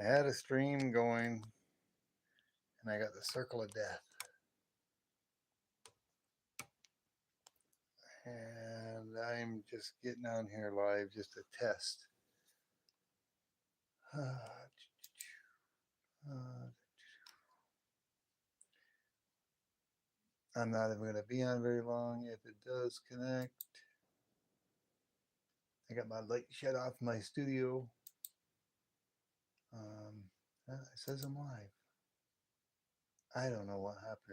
I had a stream going and I got the circle of death. And I'm just getting on here live just to test. I'm not even going to be on very long. If it does connect, I got my light shut off in my studio. It says I'm live. I don't know what happened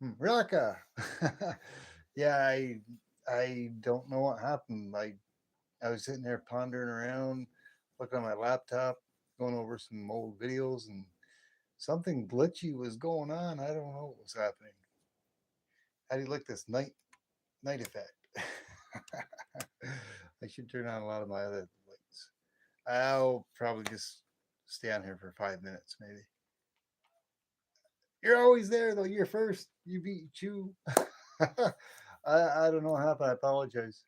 earlier. Raka. Yeah, I don't know what happened. I was sitting there pondering around, looking at my laptop, going over some old videos, and something glitchy was going on. I don't know what was happening. How do you like this night effect? I should turn on a lot of my other lights. I'll probably just stay on here for 5 minutes, maybe. You're always there though. You're first. You beat Chew. I don't know what happened. I apologize.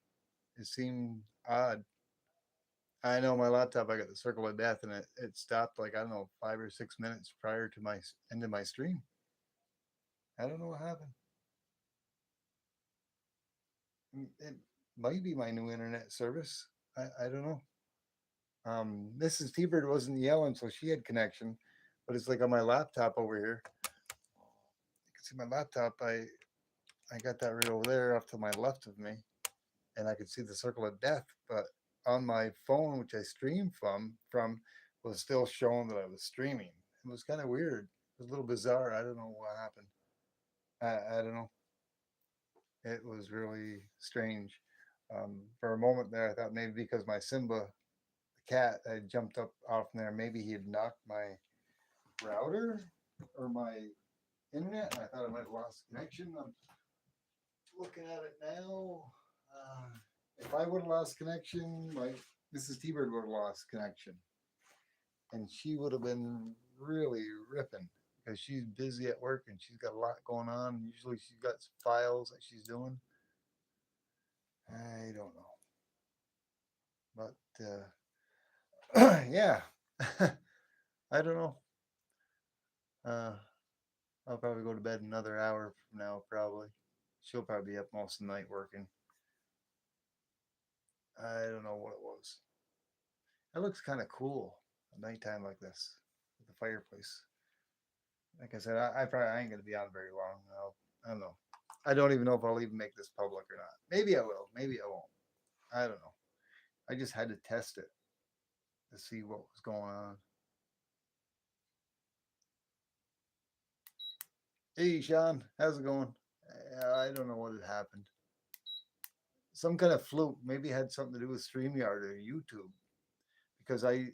It seemed odd. I know my laptop. I got the circle of death, and it stopped like I don't know 5 or 6 minutes prior to my end of my stream. I don't know what happened. It might be my new internet service. I don't know. Mrs. T-Bird wasn't yelling, so she had connection, but it's like on my laptop over here. You can see my laptop. I got that right over there, off to my left of me, and I could see the circle of death. But on my phone, which I streamed from was still showing that I was streaming. It was kind of weird. It was a little bizarre. I don't know what happened. I don't know. It was really strange. For a moment there, I thought maybe because my Simba, the cat, had jumped up off there, maybe he had knocked my router or my internet. I thought I might have lost connection. I'm looking at it now. Uh, if I would have lost connection, my Mrs. T-Bird would have lost connection, and she would have been really ripping because she's busy at work and she's got a lot going on. Usually, she's got some files that she's doing. I don't know, but yeah, I don't know. Uh, I'll probably go to bed another hour from now. Probably, she'll probably be up most of the night working. I don't know what it was. It looks kind of cool at nighttime like this with the fireplace. Like I said, I probably I ain't gonna be on very long. I don't know. I don't even know if I'll even make this public or not. Maybe I will. Maybe I won't. I don't know. I just had to test it to see what was going on. Hey, Sean, how's it going? I don't know what had happened. Some kind of fluke. Maybe it had something to do with StreamYard or YouTube because I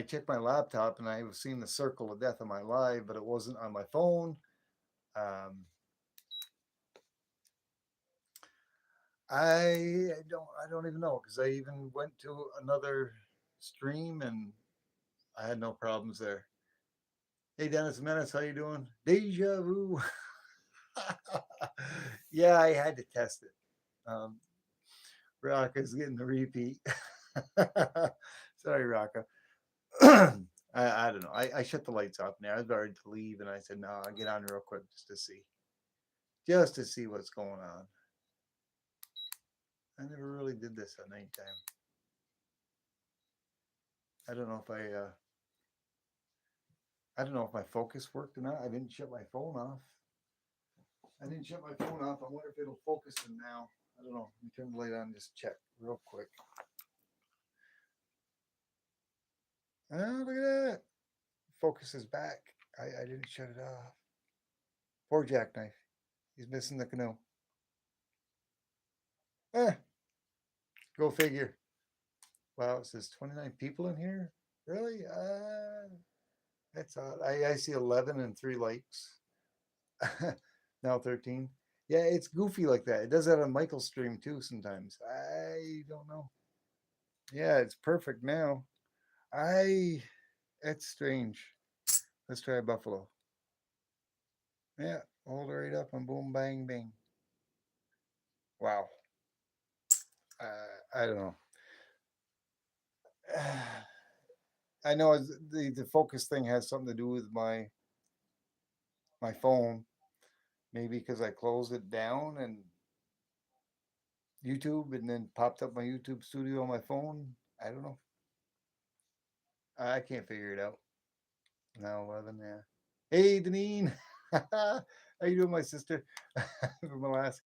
checked my laptop and I was seeing the circle of death on my live, but it wasn't on my phone. Um, I don't even know because I even went to another stream and I had no problems there. Hey Dennis Menace, how you doing? Deja vu. Yeah, I had to test it. Rocka's getting the repeat. Sorry, Rocka. I don't know. I shut the lights off now. I was ready to leave, and I said, "No, I'll get on real quick just to see what's going on." I never really did this at nighttime. I don't know if I don't know if my focus worked or not. I didn't shut my phone off. I didn't shut my phone off. I wonder if it'll focus in now. I don't know. Let me turn the light on and just check real quick. Oh, look at that. Focus is back. I didn't shut it off. Poor Jackknife. He's missing the canoe. Eh, go figure. Wow, it says 29 people in here? Really? That's odd. I see 11 and 3 likes. Now 13. Yeah, it's goofy like that. It does that on Michael's stream too sometimes. I don't know. Yeah, it's perfect now. I It's strange. Let's try Buffalo. Yeah, hold it right up and boom, bang, bing. Wow. I don't know. I know the focus thing has something to do with my phone. Maybe because I closed it down and YouTube, and then popped up my YouTube studio on my phone. I don't know. I can't figure it out. Now 11, yeah. Hey, Deneen. How you doing, my sister? From Alaska.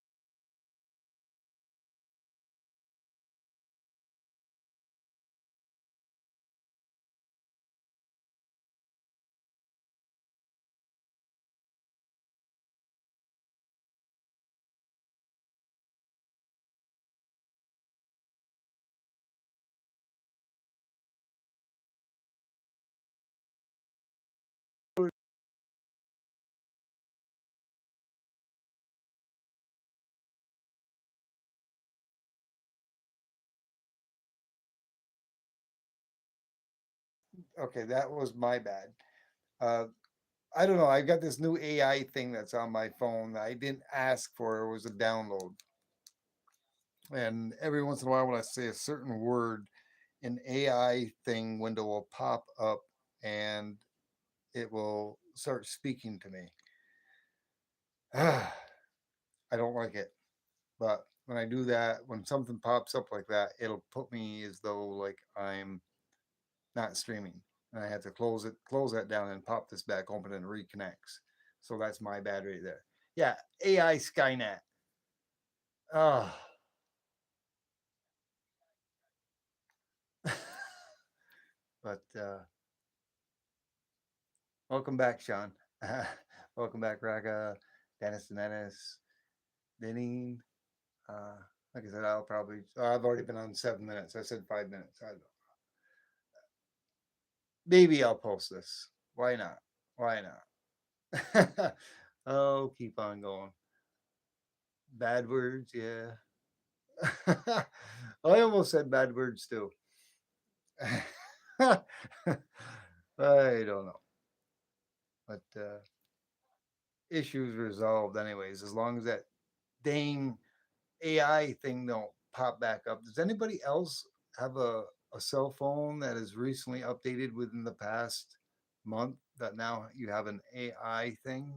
Okay, that was my bad. Uh, I don't know. I got this new AI thing that's on my phone that I didn't ask for. It was a download. And every once in a while, when I say a certain word, an AI thing window will pop up and it will start speaking to me. I don't like it. But when I do that, when something pops up like that, it'll put me as though like I'm not streaming. And I have to close that down and pop this back open and reconnects. So that's my bad right there. Yeah, AI Skynet. Oh. But welcome back, Sean. Welcome back, Raga, Dennis and Ennis, Deneen. Uh, like I said, I'll probably. I've already been on 7 minutes. I said 5 minutes. Maybe I'll post this. Why not? Why not? Oh, keep on going. Bad words, yeah. I almost said bad words too. I don't know, but issues resolved anyways. As long as that dang AI thing don't pop back up. Does anybody else have a cell phone that is recently updated within the past month that now you have an AI thing?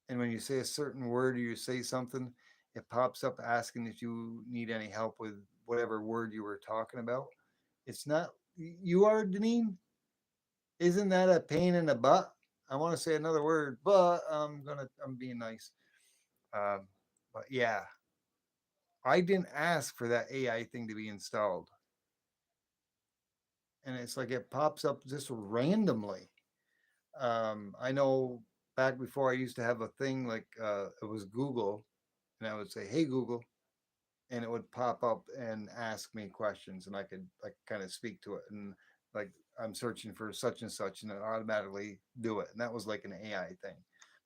And when you say a certain word or you say something, it pops up asking if you need any help with whatever word you were talking about. It's not you are Deneen. Isn't that a pain in the butt? I want to say another word, but I'm being nice. Um, but yeah, I didn't ask for that AI thing to be installed, and it's like it pops up just randomly. I know back before I used to have a thing like it was Google, and I would say, "Hey Google," and it would pop up and ask me questions, and I could like kind of speak to it, and like I'm searching for such and such, and it automatically do it, and that was like an AI thing.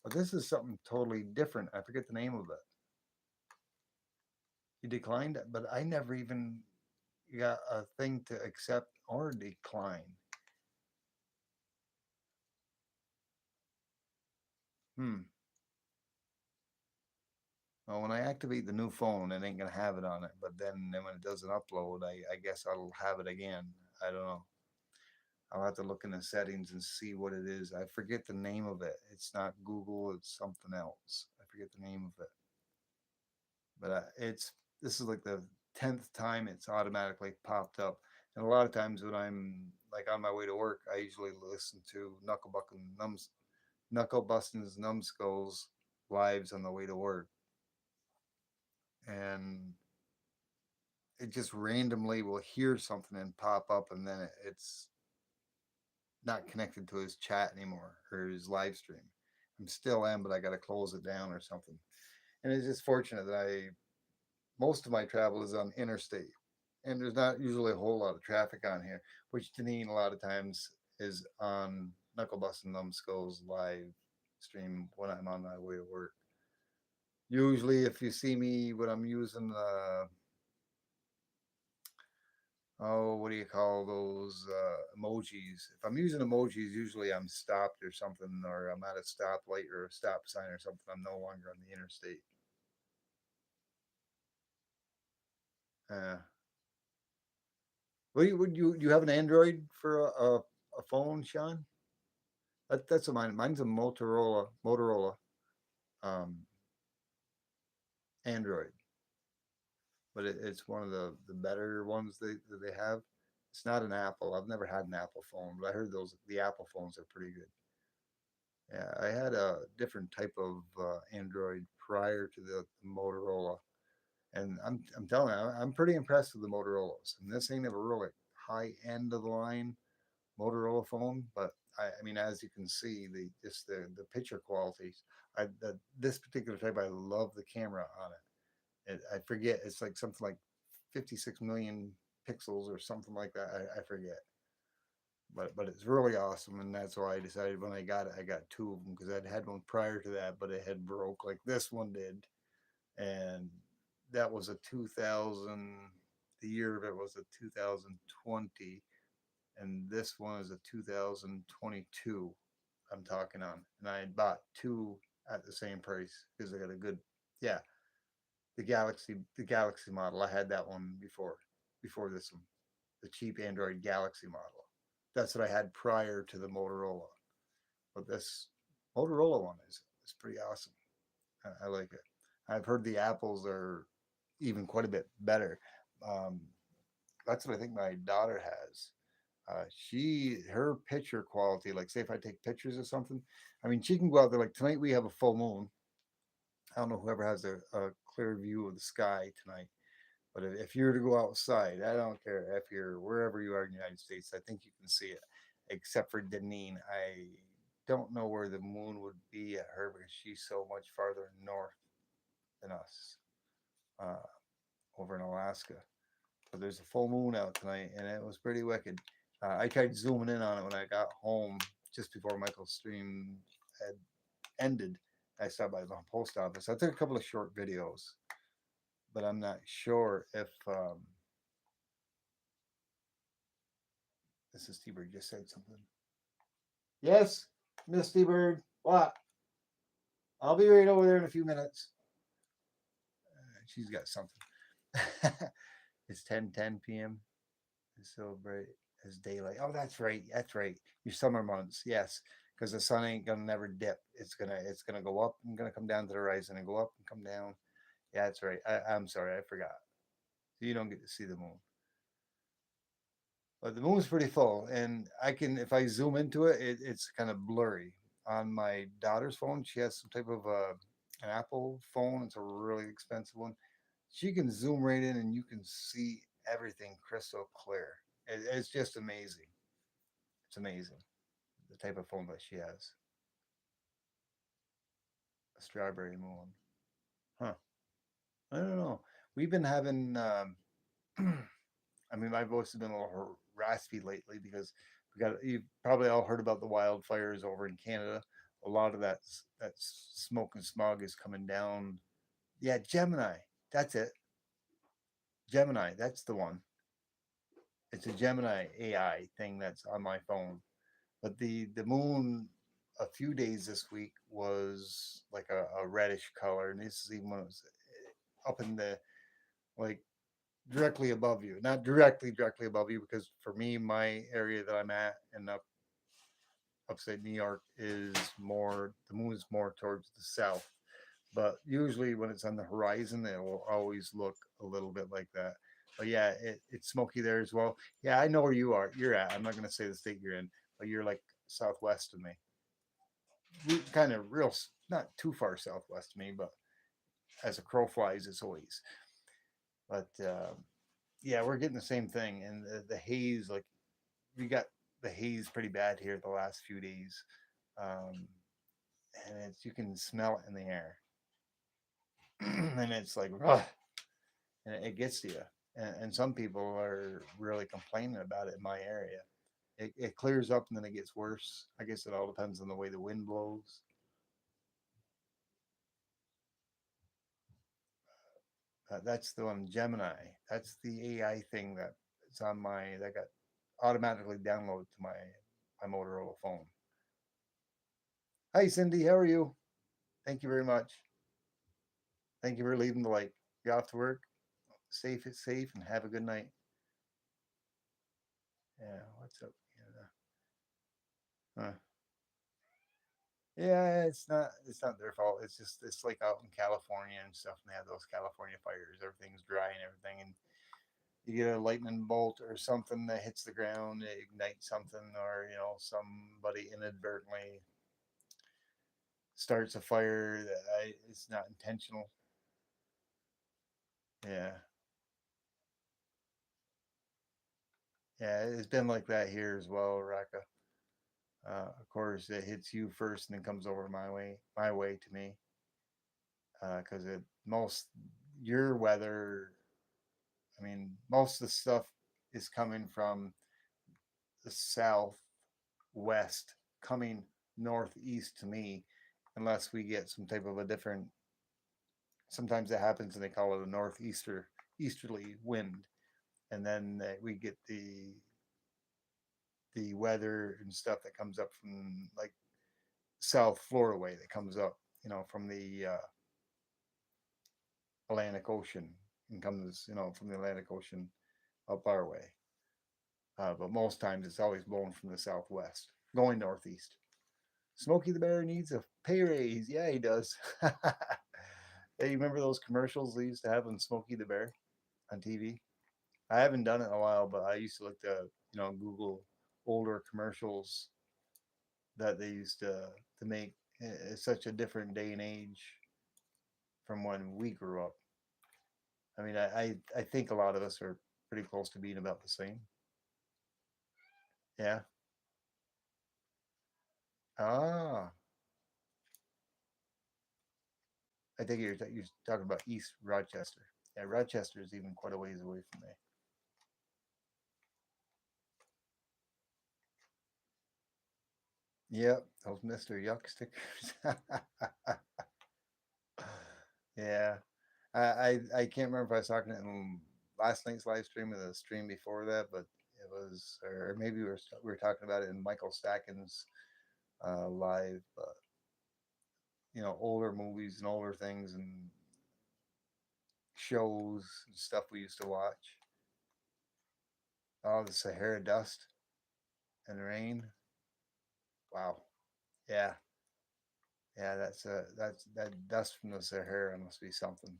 But this is something totally different. I forget the name of it. You declined it, but I never even got a thing to accept or decline. Hmm. Well, when I activate the new phone, it ain't gonna have it on it. But then when it does an upload, I guess I'll have it again. I don't know. I'll have to look in the settings and see what it is. I forget the name of it. It's not Google. It's something else. I forget the name of it. But it's this is like the 10th time it's automatically popped up. And a lot of times when I'm like on my way to work, I usually listen to Knuckle Bustin's Numbskulls lives on the way to work, and it just randomly will hear something and pop up, and then it's not connected to his chat anymore or his live stream. I'm still am, but I got to close it down or something. And it's just fortunate that I most of my travel is on interstate, and there's not usually a whole lot of traffic on here, which Deneen a lot of times is on Knuckle Busting Numbskulls live stream when I'm on my way to work. Usually, if you see me when I'm using what do you call those emojis? If I'm using emojis, usually I'm stopped or something, or I'm at a stoplight or a stop sign or something. I'm no longer on the interstate. Uh, Well, you have an Android for a phone, Sean? That's a mine. Mine's a Motorola um, Android, but it's one of the better ones that they have. It's not an Apple. I've never had an Apple phone, but I heard the Apple phones are pretty good. Yeah, I had a different type of Android prior to the Motorola, and I'm telling you, I'm pretty impressed with the Motorola's. And this ain't a really high end of the line Motorola phone, but I mean, as you can see, the picture qualities. This particular type, I love the camera on it. I forget, it's like something like 56 million pixels or something like that. I forget, but it's really awesome, and that's why I decided when I got it, I got two of them because I'd had one prior to that, but it had broke like this one did, and that was a 2000. The year of it was a 2020, and this one is a 2022. I'm talking on, and I had bought two at the same price because I got a good, yeah, the Galaxy model. I had that one before this one, the cheap Android Galaxy model. That's what I had prior to the Motorola. But this Motorola one is pretty awesome. I like it. I've heard the Apples are even quite a bit better. Um, that's what I think my daughter has. Her picture quality, like say if I take pictures of something, I mean, she can go out there. Like tonight, we have a full moon. I don't know whoever has a clear view of the sky tonight, but if you were to go outside, I don't care if you're wherever you are in the United States, I think you can see it, except for Deneen. I don't know where the moon would be at her because she's so much farther north than us, uh, over in Alaska. But there's a full moon out tonight, and it was pretty wicked. I tried zooming in on it when I got home just before Michael's stream had ended. I stopped by the post office. I took a couple of short videos, but I'm not sure if this is T-Bird just said something. Yes, Miss T-Bird. What? I'll be right over there in a few minutes. She's got something. It's 10:10 p.m. It's so bright as daylight. Oh, that's right. That's right. Your summer months, yes, because the sun ain't gonna never dip. It's gonna go up and gonna come down to the horizon and go up and come down. Yeah, that's right. I'm sorry, I forgot. So you don't get to see the moon, but the moon's pretty full, and I can if I zoom into it, it's kind of blurry. On my daughter's phone, she has some type of an Apple phone. It's a really expensive one. She can zoom right in, and you can see everything crystal clear. It's just amazing. It's amazing the type of phone that she has. A strawberry moon. Huh. I don't know. We've been having. I mean, my voice has been a little raspy lately because we got. You've probably all heard about the wildfires over in Canada. A lot of that smoke and smog is coming down. Yeah, Gemini. That's it. Gemini. That's the one. It's a Gemini AI thing that's on my phone. But the moon a few days this week was like a reddish color, and this is even when it was up in the like directly above you, not directly above you, because for me, my area that I'm at and upstate New York is more the moon is more towards the south. But usually when it's on the horizon, it will always look a little bit like that. But yeah, it's smoky there as well. Yeah, I know where you are. You're at. I'm not gonna say the state you're in, but you're like southwest of me. Kind of real, not too far southwest of me, but as a crow flies, it's always. But yeah, we're getting the same thing, and the haze, like we got the haze pretty bad here the last few days, um, and it's you can smell it in the air, and it's like, ugh, and it gets to you. And some people are really complaining about it in my area. It clears up and then it gets worse. I guess it all depends on the way the wind blows. That's the one, Gemini. That's the AI thing that's on my that got automatically downloaded to my Motorola phone. Hi, Cindy. How are you? Thank you very much. Thank you for leaving the light. You off to work. Safe is safe and have a good night. Yeah, what's up, Canada? Huh. Yeah, it's not their fault. It's just it's like out in California and stuff, and they have those California fires. Everything's dry and everything, and you get a lightning bolt or something that hits the ground, it ignites something, or somebody inadvertently starts a fire that it's not intentional. Yeah, yeah, it's been like that here as well, Raka. Of course, it hits you first and then comes over my way to me, because it most your weather. I mean, most of the stuff is coming from the southwest, coming northeast to me, unless we get some type of a different. Sometimes it happens, and they call it a easterly wind, and then we get the weather and stuff that comes up from like South Florida way that comes up, from the Atlantic Ocean and comes, from the Atlantic Ocean up our way. But most times it's always blowing from the southwest, going northeast. Smokey the Bear needs a pay raise. Yeah, he does. Hey, you remember those commercials they used to have on Smokey the Bear on TV? I haven't done it in a while, but I used to look to, Google older commercials that they used to make. It's such a different day and age from when we grew up. I mean, I think a lot of us are pretty close to being about the same. Yeah. Ah, I think you're talking about East Rochester. Yeah, Rochester is even quite a ways away from me. Yep, those Mister Yuck stickers. Yeah, I can't remember if I was talking in last night's live stream or the stream before that, but it was, or maybe we were talking about it in Michael Stacken's live, older movies and older things and shows and stuff we used to watch. Oh, the Sahara dust and rain. Wow. Yeah. Yeah, that dust from the Sahara must be something.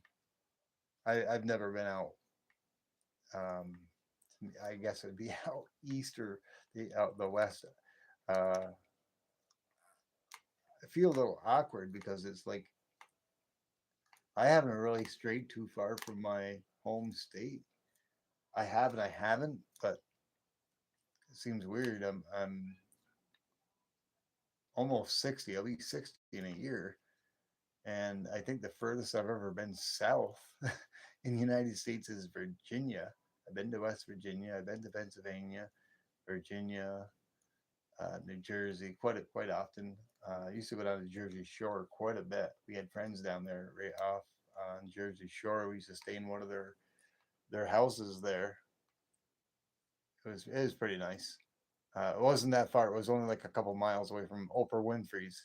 I've never been out. Um, I guess it'd be out east or out the west. Uh, I feel a little awkward because it's like I haven't really strayed too far from my home state. I haven't, but it seems weird. I'm almost 60. I'll be 60 in a year, and I think the furthest I've ever been south in the United States is Virginia. I've been to West Virginia. I've been to Pennsylvania, Virginia, New Jersey quite often. I used to go down to Jersey Shore quite a bit. We had friends down there right off on Jersey Shore. We used to stay in one of their houses there. It was pretty nice. It wasn't that far. It was only like a couple miles away from Oprah Winfrey's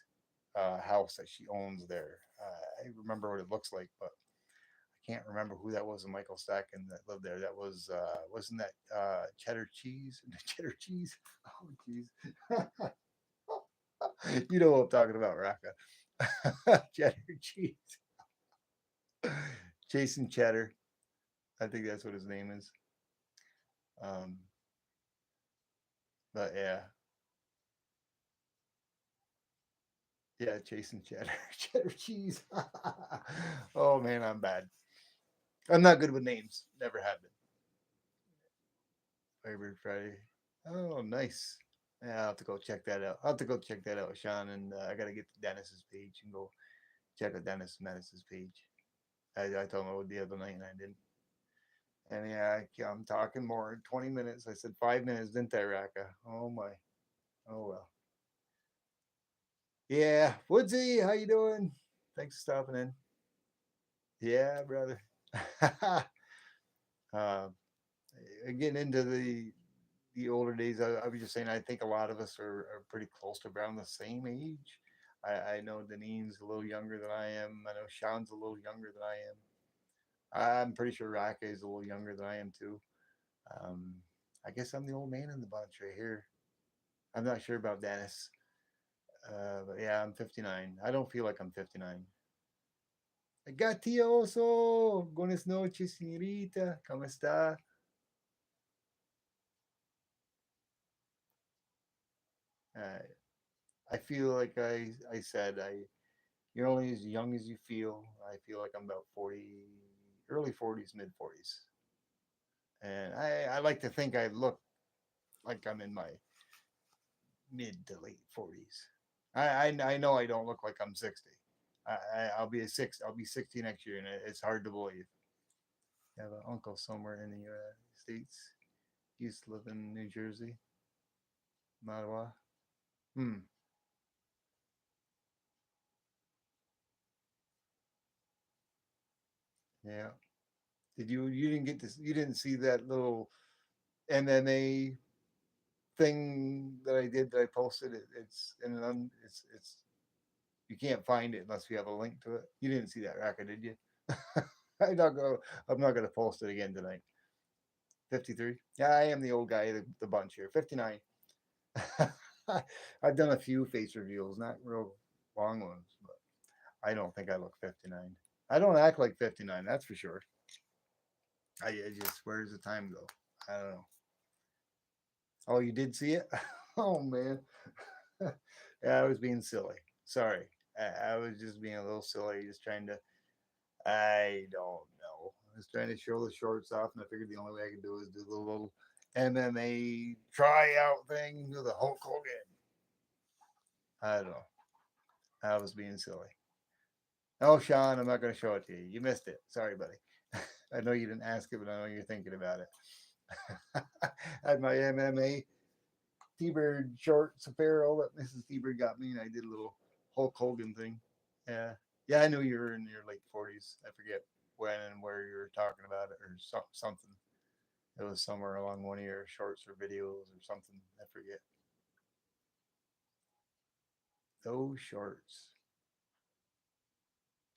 house that she owns there. I remember what it looks like, but I can't remember who that was. Michael Stacken that lived there. That was wasn't that cheddar cheese? Cheddar cheese. Oh, jeez. You know what I'm talking about, Raka. Cheddar cheese. Jason Cheddar. I think that's what his name is. Um, but yeah, yeah, Jason Cheddar. Cheddar cheese. Oh man, I'm bad. I'm not good with names. Never have been. Favorite Friday. Oh, nice. Yeah, I'll have to go check that out. I'll have to go check that out, Sean. And I got to get to Dennis's page and go check out Dennis's page. I told him I would the other night and I didn't. And yeah, I'm talking more in 20 minutes. I said 5 minutes, didn't I, Raka? Oh my. Oh well. Yeah, Woodsy, how you doing? Thanks for stopping in. Yeah, brother. uh, Getting into the older days, I was just saying, I think a lot of us are pretty close to around the same age. I know Danine's a little younger than I am. I know Sean's a little younger than I am. I'm pretty sure Raka is a little younger than I am too. Um, I guess I'm the old man in the bunch right here. I'm not sure about Dennis. But yeah, I'm 59. I don't feel like I'm 59. Gatioso! Buenas noches, señorita. ¿Cómo está? Uh, I feel like I said, you're only as young as you feel. I feel like I'm about 40, early 40s, mid 40s. And I like to think I look like I'm in my mid to late 40s. I know I don't look like I'm 60. I'll be a six. I'll be 60 next year, and it's hard to believe. I have an uncle somewhere in the United States. He used to live in New Jersey, Mattawa. Hmm. Yeah. Did you? You didn't get this. You didn't see that little MMA thing that I did that I posted. It's in an. It's you can't find it unless you have a link to it. You didn't see that racket, did you? I'm not gonna. I'm not gonna post it again tonight. 53. Yeah, I am the old guy of the bunch here. 59. I've done a few face reveals, not real long ones, but I don't think I look 59. I don't act like 59, that's for sure. I just, where does the time go? I don't know. Oh, you did see it? Oh, man. Yeah, I was being silly. Sorry. I was just being a little silly, just trying to, I don't know. I was trying to show the shorts off, and I figured the only way I could do is do the little MMA tryout thing with the Hulk Hogan. I don't know. I was being silly. Oh, Sean, I'm not going to show it to you. You missed it. Sorry, buddy. I know you didn't ask it, but I know you're thinking about it. I had my MMA T-Bird shorts apparel that Mrs. T-Bird got me, and I did a little Hulk Hogan thing. Yeah. Yeah, I knew you were in your late 40s. I forget when and where you were talking about it or something. It was somewhere along one of your shorts or videos or something. I forget. Those shorts.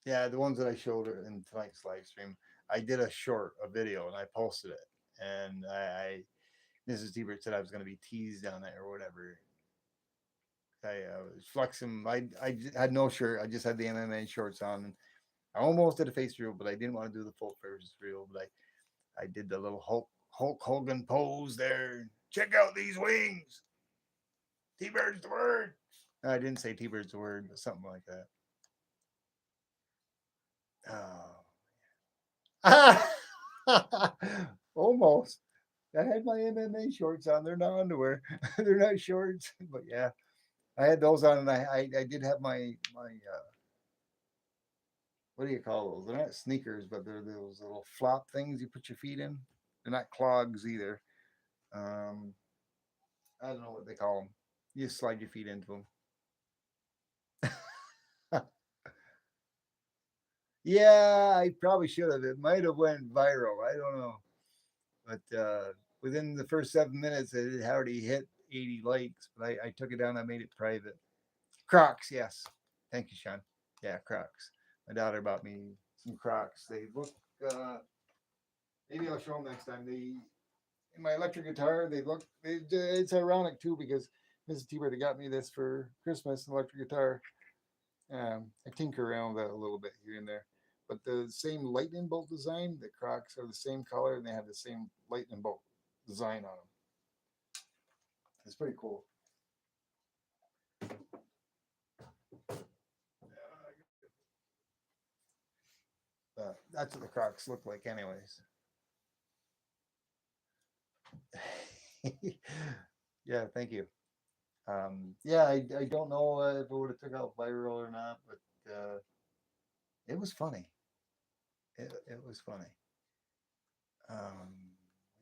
Yeah, the ones that I showed in tonight's live stream. I did a short, a video, and I posted it. And Mrs. T-Bird said I was going to be teased on it or whatever. I was flexing. I had no shirt. I just had the MMA shorts on. And I almost did a face reel, but I didn't want to do the full face reel. But I did the little Hulk Hogan pose there. Check out these wings. T-Bird's the word. I didn't say T-Bird's the word, but something like that. Oh. Almost. I had my MMA shorts on. They're not underwear. They're not shorts. But yeah, I had those on, and I did have my what do you call those? They're not sneakers, but they're those little flop things you put your feet in. They're not clogs either. Um, I don't know what they call them. You just slide your feet into them. Yeah, I probably should have. It might have went viral. I don't know, but within the first 7 minutes, it had already hit 80 likes. But I took it down. I made it private. Crocs, yes. Thank you, Sean. Yeah, Crocs. My daughter bought me some Crocs. They look. Maybe I'll show them next time. They in my electric guitar. They look. It's ironic too because Mrs. T-Bird got me this for Christmas, an electric guitar. I tinker around with that a little bit here and there. But the same lightning bolt design, the Crocs are the same color and they have the same lightning bolt design on them. It's pretty cool. That's what the Crocs look like, anyways. Yeah, thank you. Yeah, I don't know if it would have took out viral or not, but it was funny. It was funny. Um,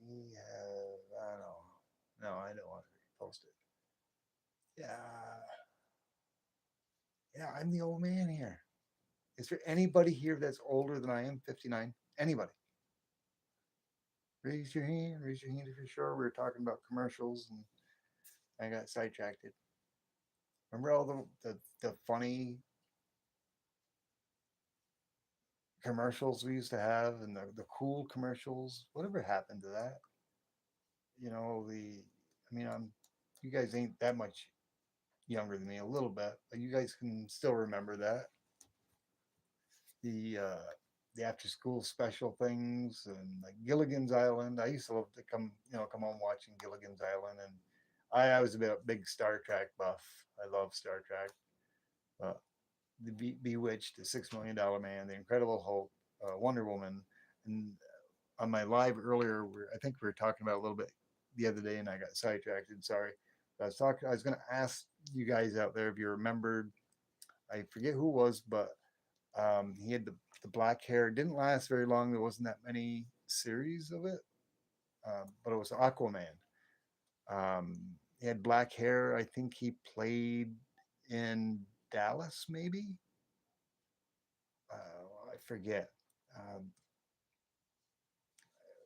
we have, I don't know. No, I don't want to repost it. Yeah, yeah, I'm the old man here. Is there anybody here that's older than I am? 59? Anybody? Raise your hand. Raise your hand if you're sure. We were talking about commercials and I got sidetracked. Remember all the funny commercials we used to have and the cool commercials? Whatever happened to that? I mean, you guys ain't that much younger than me, a little bit, but you guys can still remember that. The, uh, the after school special things and like Gilligan's Island. I used to love to come on watching Gilligan's Island. And I was a big Star Trek buff. I love Star Trek. Uh, the Bewitched, the $6 Million Man, the Incredible Hulk, Wonder Woman, and on my live earlier, I think we were talking about a little bit the other day, and I got sidetracked. Sorry. I was going to ask you guys out there if you remembered. I forget who it was, but he had the black hair. It didn't last very long. There wasn't that many series of it, but it was Aquaman. He had black hair. I think he played in Dallas, maybe. I forget. Um,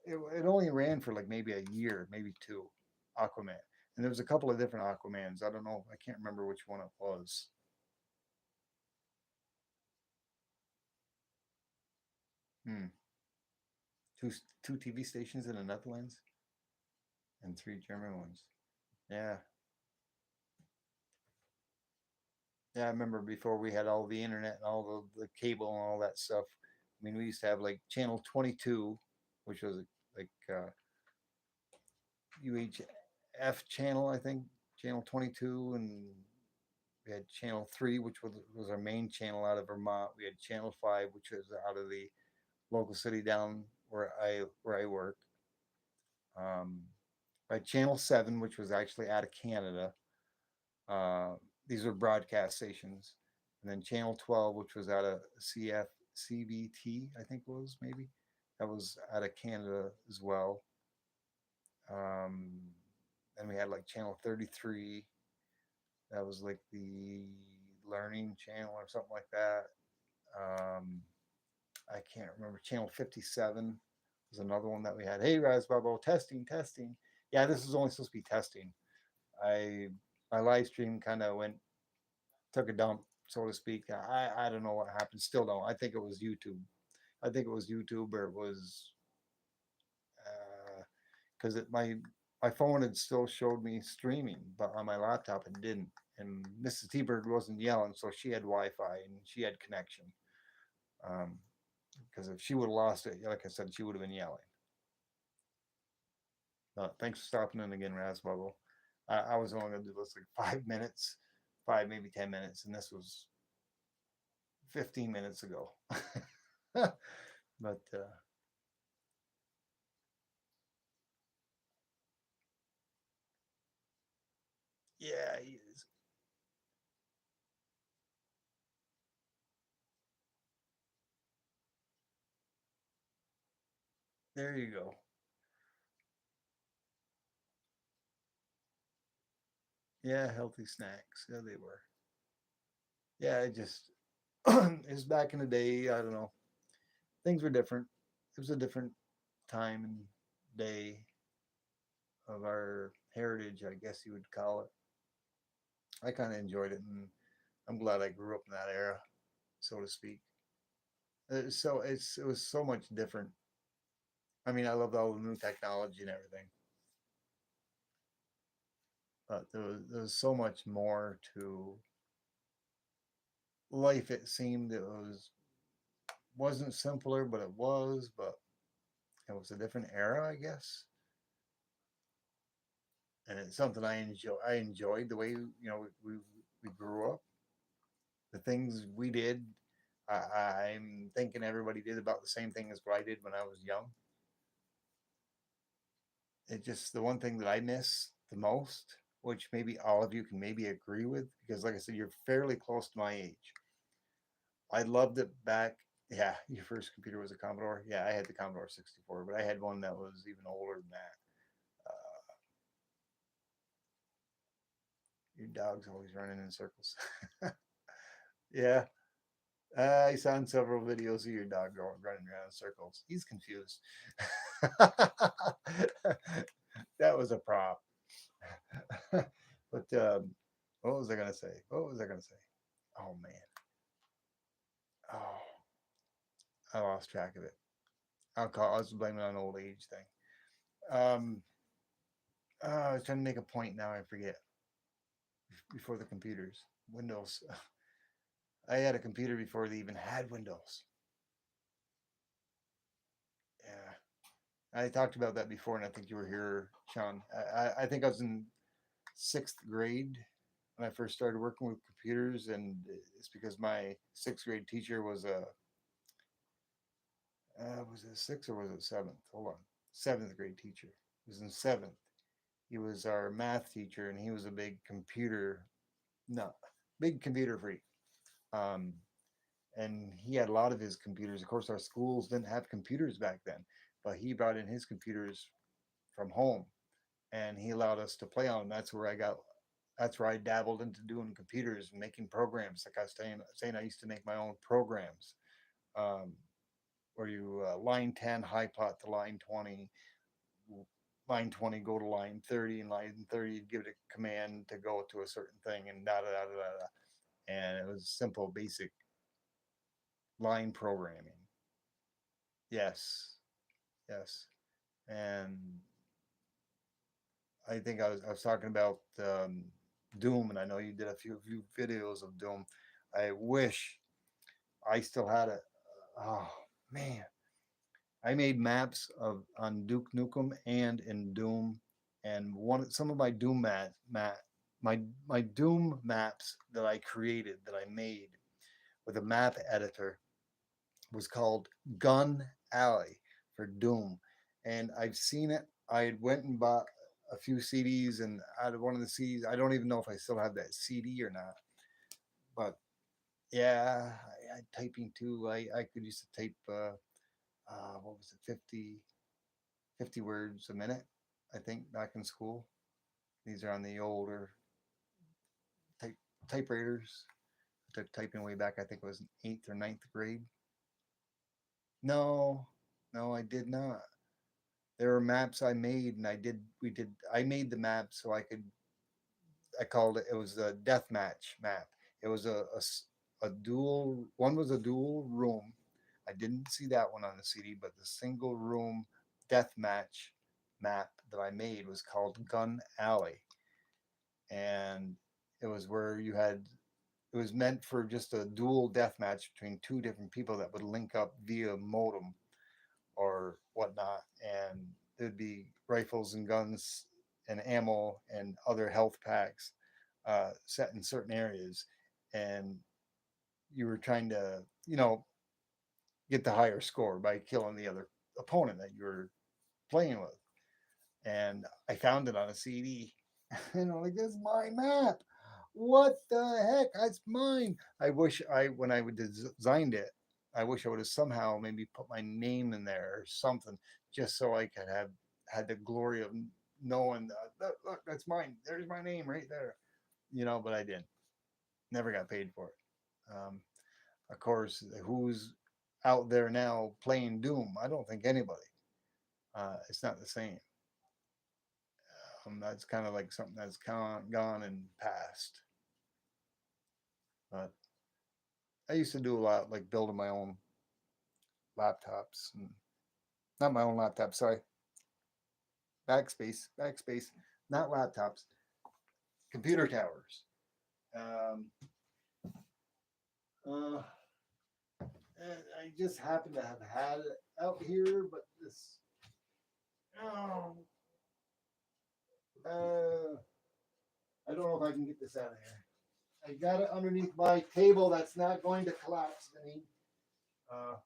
it only ran for like maybe a year, maybe two. Aquaman, and there was a couple of different Aquamans. I don't know. I can't remember which one it was. Hmm. Two two TV stations in the Netherlands and three German ones. Yeah, yeah. I remember before we had all the internet and all the cable and all that stuff. I mean, we used to have like channel 22, which was like UHF channel, I think, channel 22, and we had channel 3, which was our main channel out of Vermont. We had channel 5, which was out of the local city down where I work. Um, by Channel 7, which was actually out of Canada. Uh, these were broadcast stations. And then Channel 12, which was out of CVT, I think it was maybe. That was out of Canada as well. Um, then we had like Channel 33. That was like the learning channel or something like that. Um, I can't remember. Channel 57 was another one that we had. Hey, Razbubble, testing, testing. Yeah, this was only supposed to be testing. I My live stream kind of took a dump, so to speak. I don't know what happened. Still don't. I think it was YouTube. I think it was YouTube, or it was because my phone had still showed me streaming, but on my laptop it didn't. And Mrs. T-Bird wasn't yelling, so she had Wi-Fi and she had connection. Because if she would have lost it, like I said, she would have been yelling. Thanks for stopping in again, Razbubble. I was only going to do this like 5 minutes, maybe 10 minutes, and this was 15 minutes ago. But yeah, he is. There you go. Yeah, healthy snacks. Yeah, they were. Yeah, it just it was back in the day. I don't know. Things were different. It was a different time and day of our heritage, I guess you would call it. I kind of enjoyed it, and I'm glad I grew up in that era, so to speak. It was so much different. I mean, I loved all the new technology and everything, but there was so much more to life. It seemed it wasn't simpler, but it was. But it was a different era, I guess, and it's something I enjoy. I enjoyed the way we grew up, the things we did. I'm thinking everybody did about the same thing as what I did when I was young. It just the one thing that I miss the most, which maybe all of you can maybe agree with, because like I said, you're fairly close to my age. I loved it back. Yeah, your first computer was a Commodore. Yeah, I had the Commodore 64, but I had one that was even older than that. Your dog's always running in circles. Yeah, I saw in several videos of your dog running around in circles. He's confused. That was a prop. But what was I gonna say? What was I gonna say? Oh man. Oh, I lost track of it. I was blaming it on old age thing. Um, I was trying to make a point now. I forget. Before the computers, Windows. I had a computer before they even had Windows. Yeah, I talked about that before, and I think you were here, Sean. I think I was in sixth grade when I first started working with computers, and it's because my sixth grade teacher was it sixth or was it seventh? Hold on, seventh grade teacher. He was in seventh. He was our math teacher, and he was a big computer, no, big computer freak. Um, and he had a lot of his computers. Of course, our schools didn't have computers back then, but he brought in his computers from home, and he allowed us to play on them. That's where I dabbled into doing computers and making programs. Like I was saying I used to make my own programs, um, where you line 10 high pot to line 20, line 20 go to line 30, and line 30 give it a command to go to a certain thing, and da da da da da. And it was simple, basic line programming. Yes, yes. And I think I was talking about Doom, and I know you did a few videos of Doom. I wish I still had it. Oh man, I made maps of on Duke Nukem and in Doom, and one some of my Doom my Doom maps that I created that I made with a map editor was called Gun Alley for Doom, and I've seen it. I went and bought a few CDs, and out of one of the CDs, I don't even know if I still have that CD or not. But yeah, I typing too. I could used to type what was it, 50 words a minute, I think, back in school. These are on the older type typewriters. I took typing way back. I think it was in eighth or ninth grade. No, no, I did not. There were maps I made, and I made the map so I could. I called it. It was a death match map. It was a dual. One was a dual room. I didn't see that one on the CD, but the single room death match map that I made was called Gun Alley, and it was where you had. It was meant for just a dual death match between two different people that would link up via modem or whatnot, and there'd be rifles and guns and ammo and other health packs set in certain areas, and you were trying to, get the higher score by killing the other opponent that you were playing with. And I found it on a CD, and I'm like, "This is my map. What the heck? That's mine." I wish when I would designed it, I wish I would have somehow maybe put my name in there or something, just so I could have had the glory of knowing look, that's mine. There's my name right there. But I didn't. Never got paid for it. Of course, who's out there now playing Doom? I don't think anybody. It's not the same. That's kind of like something that's gone and past. But I used to do a lot, like building my own laptops, and not my own laptop. Sorry, backspace, not laptops, computer towers. Um, uh, I just happen to have had it out here, but this. Oh, I don't know if I can get this out of here. I got it underneath my table. That's not going to collapse. Uh,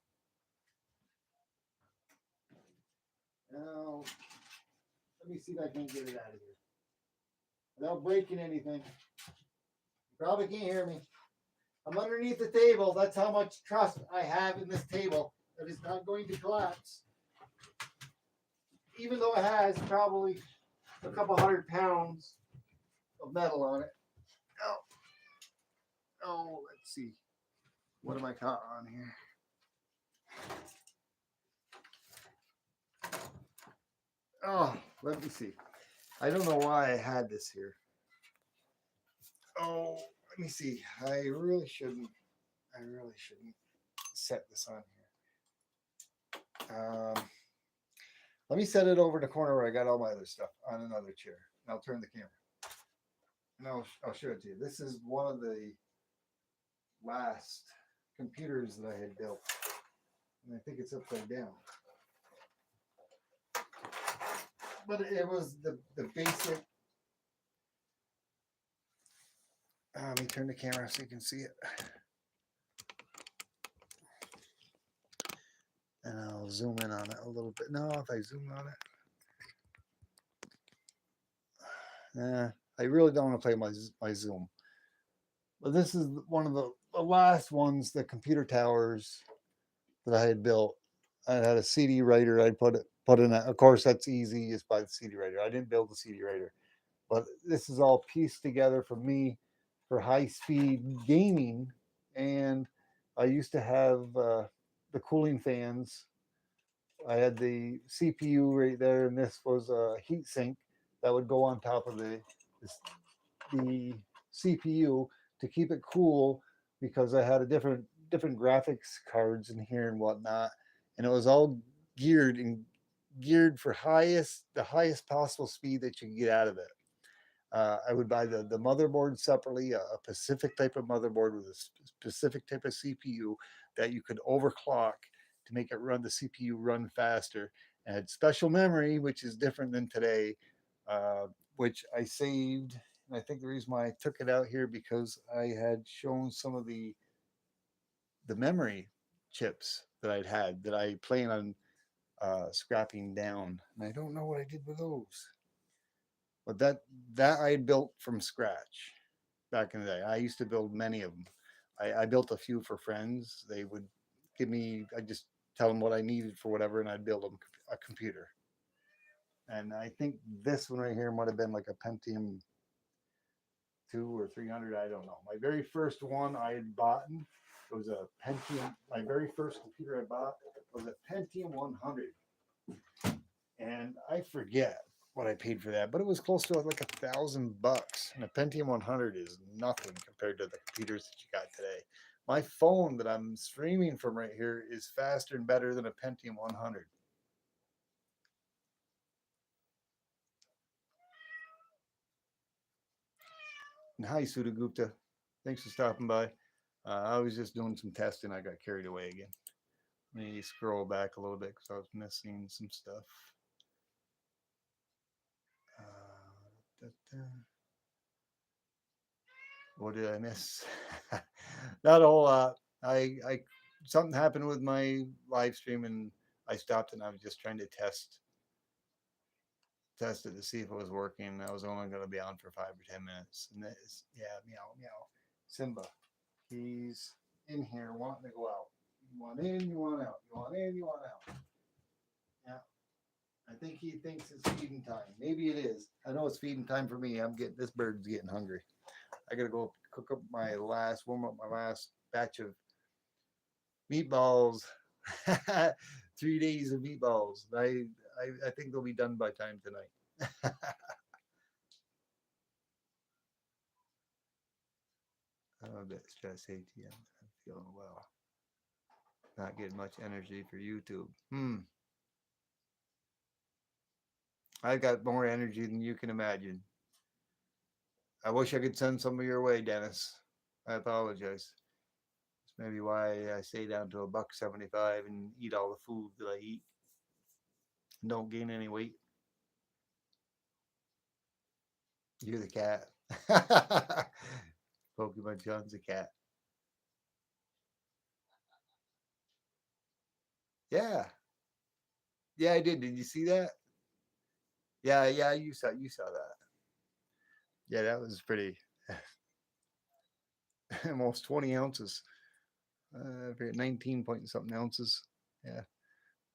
now let me see if I can get it out of here without breaking anything. You probably can't hear me. I'm underneath the table. That's how much trust I have in this table that it's not going to collapse. Even though it has probably a couple 100 pounds of metal on it. Oh, let's see. What am I caught on here? Oh, let me see. I don't know why I had this here. Oh, let me see. I really shouldn't set this on here. Let me set it over in the corner where I got all my other stuff on another chair. And I'll turn the camera. And I'll show it to you. This is one of the last computers that I had built. And I think it's upside down. But it was the basic. Let me turn the camera so you can see it. And I'll zoom in on it a little bit. No, if I zoom on it. I really don't want to play my zoom. But this is one of the last ones, the computer towers that I had built. I had a CD writer. I put in it. Of course, that's easy. Just buy the CD writer. I didn't build the CD writer, but this is all pieced together for me for high speed gaming. And I used to have the cooling fans. I had the CPU right there, and this was a heat sink that would go on top of the CPU to keep it cool because I had a different graphics cards in here and whatnot, and it was all geared for the highest possible speed that you can get out of it. I would buy the motherboard separately, a Pacific type of motherboard with a specific type of CPU that you could overclock to make it run the CPU run faster. And had special memory, which is different than today, which I saved. And I think the reason why I took it out here because I had shown some of the memory chips that I'd had that I plan on scrapping down. And I don't know what I did with those. But that I built from scratch back in the day. I used to build many of them. I built a few for friends. They would give me. I just tell them what I needed for whatever, and I'd build them a computer. And I think this one right here might have been like a Pentium 2 or 300. I don't know. My very first one I had bought. It was a Pentium. My very first computer I bought was a Pentium 100, and I forget what I paid for that, but it was close to like $1,000. And a Pentium 100 is nothing compared to the computers that you got today. My phone that I'm streaming from right here is faster and better than a Pentium 100. And hi, Sudha Gupta. Thanks for stopping by. I was just doing some testing. I got carried away again. Let me scroll back a little bit because I was missing some stuff. Da, da. What did I miss? Not a whole lot. I something happened with my live stream and I stopped and I was just trying to test it to see if it was working. I was only going to be on for 5 or 10 minutes. And this, yeah, meow meow. Simba, he's in here wanting to go out. You want in, you want out. You want in, you want out. Yeah. I think he thinks it's feeding time. Maybe it is. I know it's feeding time for me. This bird's getting hungry. I gotta go cook up warm up my last batch of meatballs. 3 days of meatballs. I think they'll be done by time tonight. I'm a bit stressed, ATM. I'm feeling well. Not getting much energy for YouTube. I've got more energy than you can imagine. I wish I could send some of your way, Dennis. I apologize. That's maybe why I stay down to $1.75 and eat all the food that I eat and don't gain any weight. You're the cat. Pokemon John's a cat. Yeah. Yeah, I did. Did you see that? Yeah, yeah, you saw that. Yeah, that was pretty almost 20 ounces. I forget 19 point something ounces. Yeah.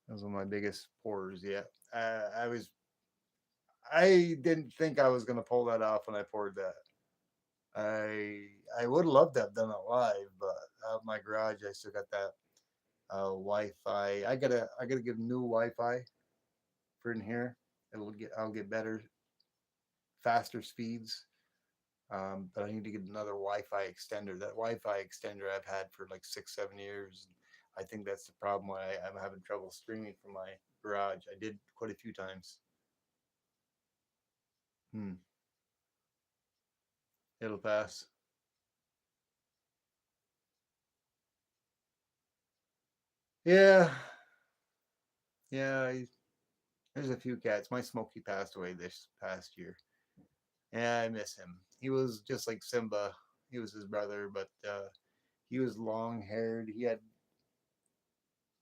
That was one of my biggest pours yet. I didn't think I was gonna pull that off when I poured that. I would have loved to have done it live, but out of my garage I still got that Wi-Fi. I gotta get new Wi-Fi for in here. I'll get better, faster speeds. But I need to get another Wi-Fi extender. That Wi-Fi extender I've had for like 6, 7 years. I think that's the problem why I'm having trouble streaming from my garage. I did quite a few times. Hmm. It'll pass. Yeah. Yeah. There's a few cats. My Smokey passed away this past year. Yeah, I miss him. He was just like Simba. He was his brother, but he was long haired. He had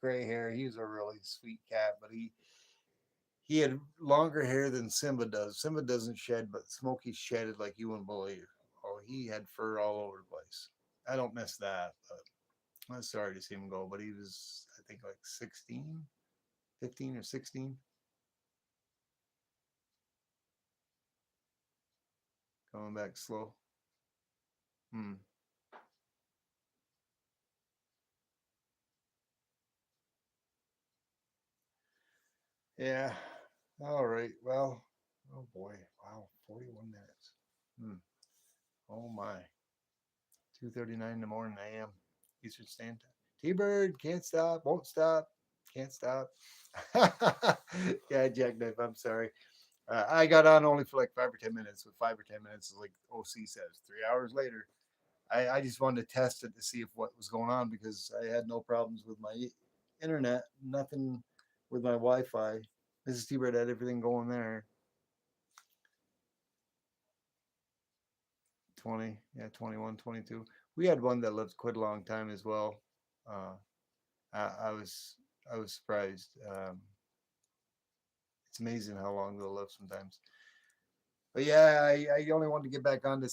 gray hair. He was a really sweet cat, but he had longer hair than Simba does. Simba doesn't shed, but Smokey shedded like you wouldn't believe. Oh, he had fur all over the place. I don't miss that, but I'm sorry to see him go. But he was, I think, like 16, 15 or 16, coming back slow. Hmm. Yeah. All right. Well, oh boy. Wow. 41 minutes. Hmm. Oh my. 2:39 in the morning a.m. Eastern Standard Time. T-Bird can't stop, won't stop, can't stop. Yeah, Jackknife. I'm sorry. I got on only for like 5 or 10 minutes. With 5 or 10 minutes, like OC says, 3 hours later. I just wanted to test it to see if what was going on because I had no problems with my internet, nothing with my Wi-Fi. Mrs. T-Bird had everything going there. 20, yeah, 21, 22. We had one that lived quite a long time as well. Uh, I was surprised. It's amazing how long they'll live sometimes. But yeah, I only wanted to get back on to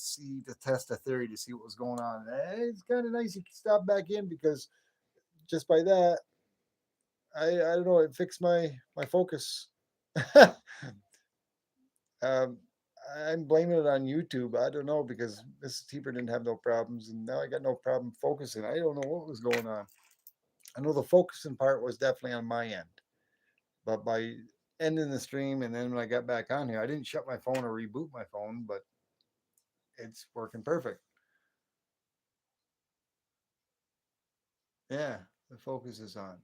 test a theory to see what was going on. It's kind of nice you can stop back in because just by that, I don't know, it fixed my focus. um, I'm blaming it on YouTube. I don't know because Mrs. Teeper didn't have no problems, and now I got no problem focusing. I don't know what was going on. I know the focusing part was definitely on my end, but by ending the stream and then when I got back on here, I didn't shut my phone or reboot my phone, but it's working perfect. Yeah, the focus is on.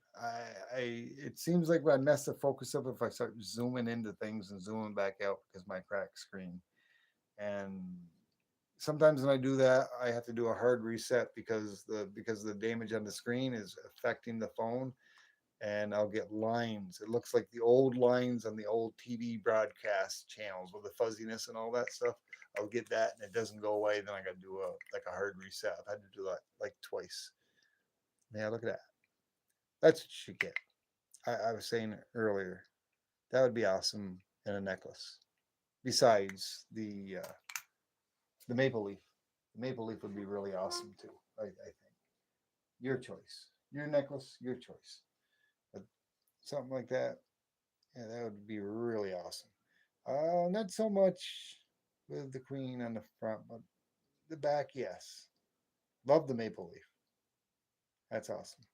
It seems like I mess the focus up if I start zooming into things and zooming back out because my cracked screen. And sometimes when I do that, I have to do a hard reset because the damage on the screen is affecting the phone, and I'll get lines. It looks like the old lines on the old TV broadcast channels with the fuzziness and all that stuff. I'll get that, and it doesn't go away. Then I got to do a hard reset. I've had to do that like twice. Yeah, look at that. That's what you should get. I was saying earlier that would be awesome in a necklace. Besides the maple leaf, the maple leaf would be really awesome too. I think your choice, your necklace, your choice. But something like that, yeah, that would be really awesome. Not so much with the queen on the front, but the back, yes. Love the maple leaf. That's awesome.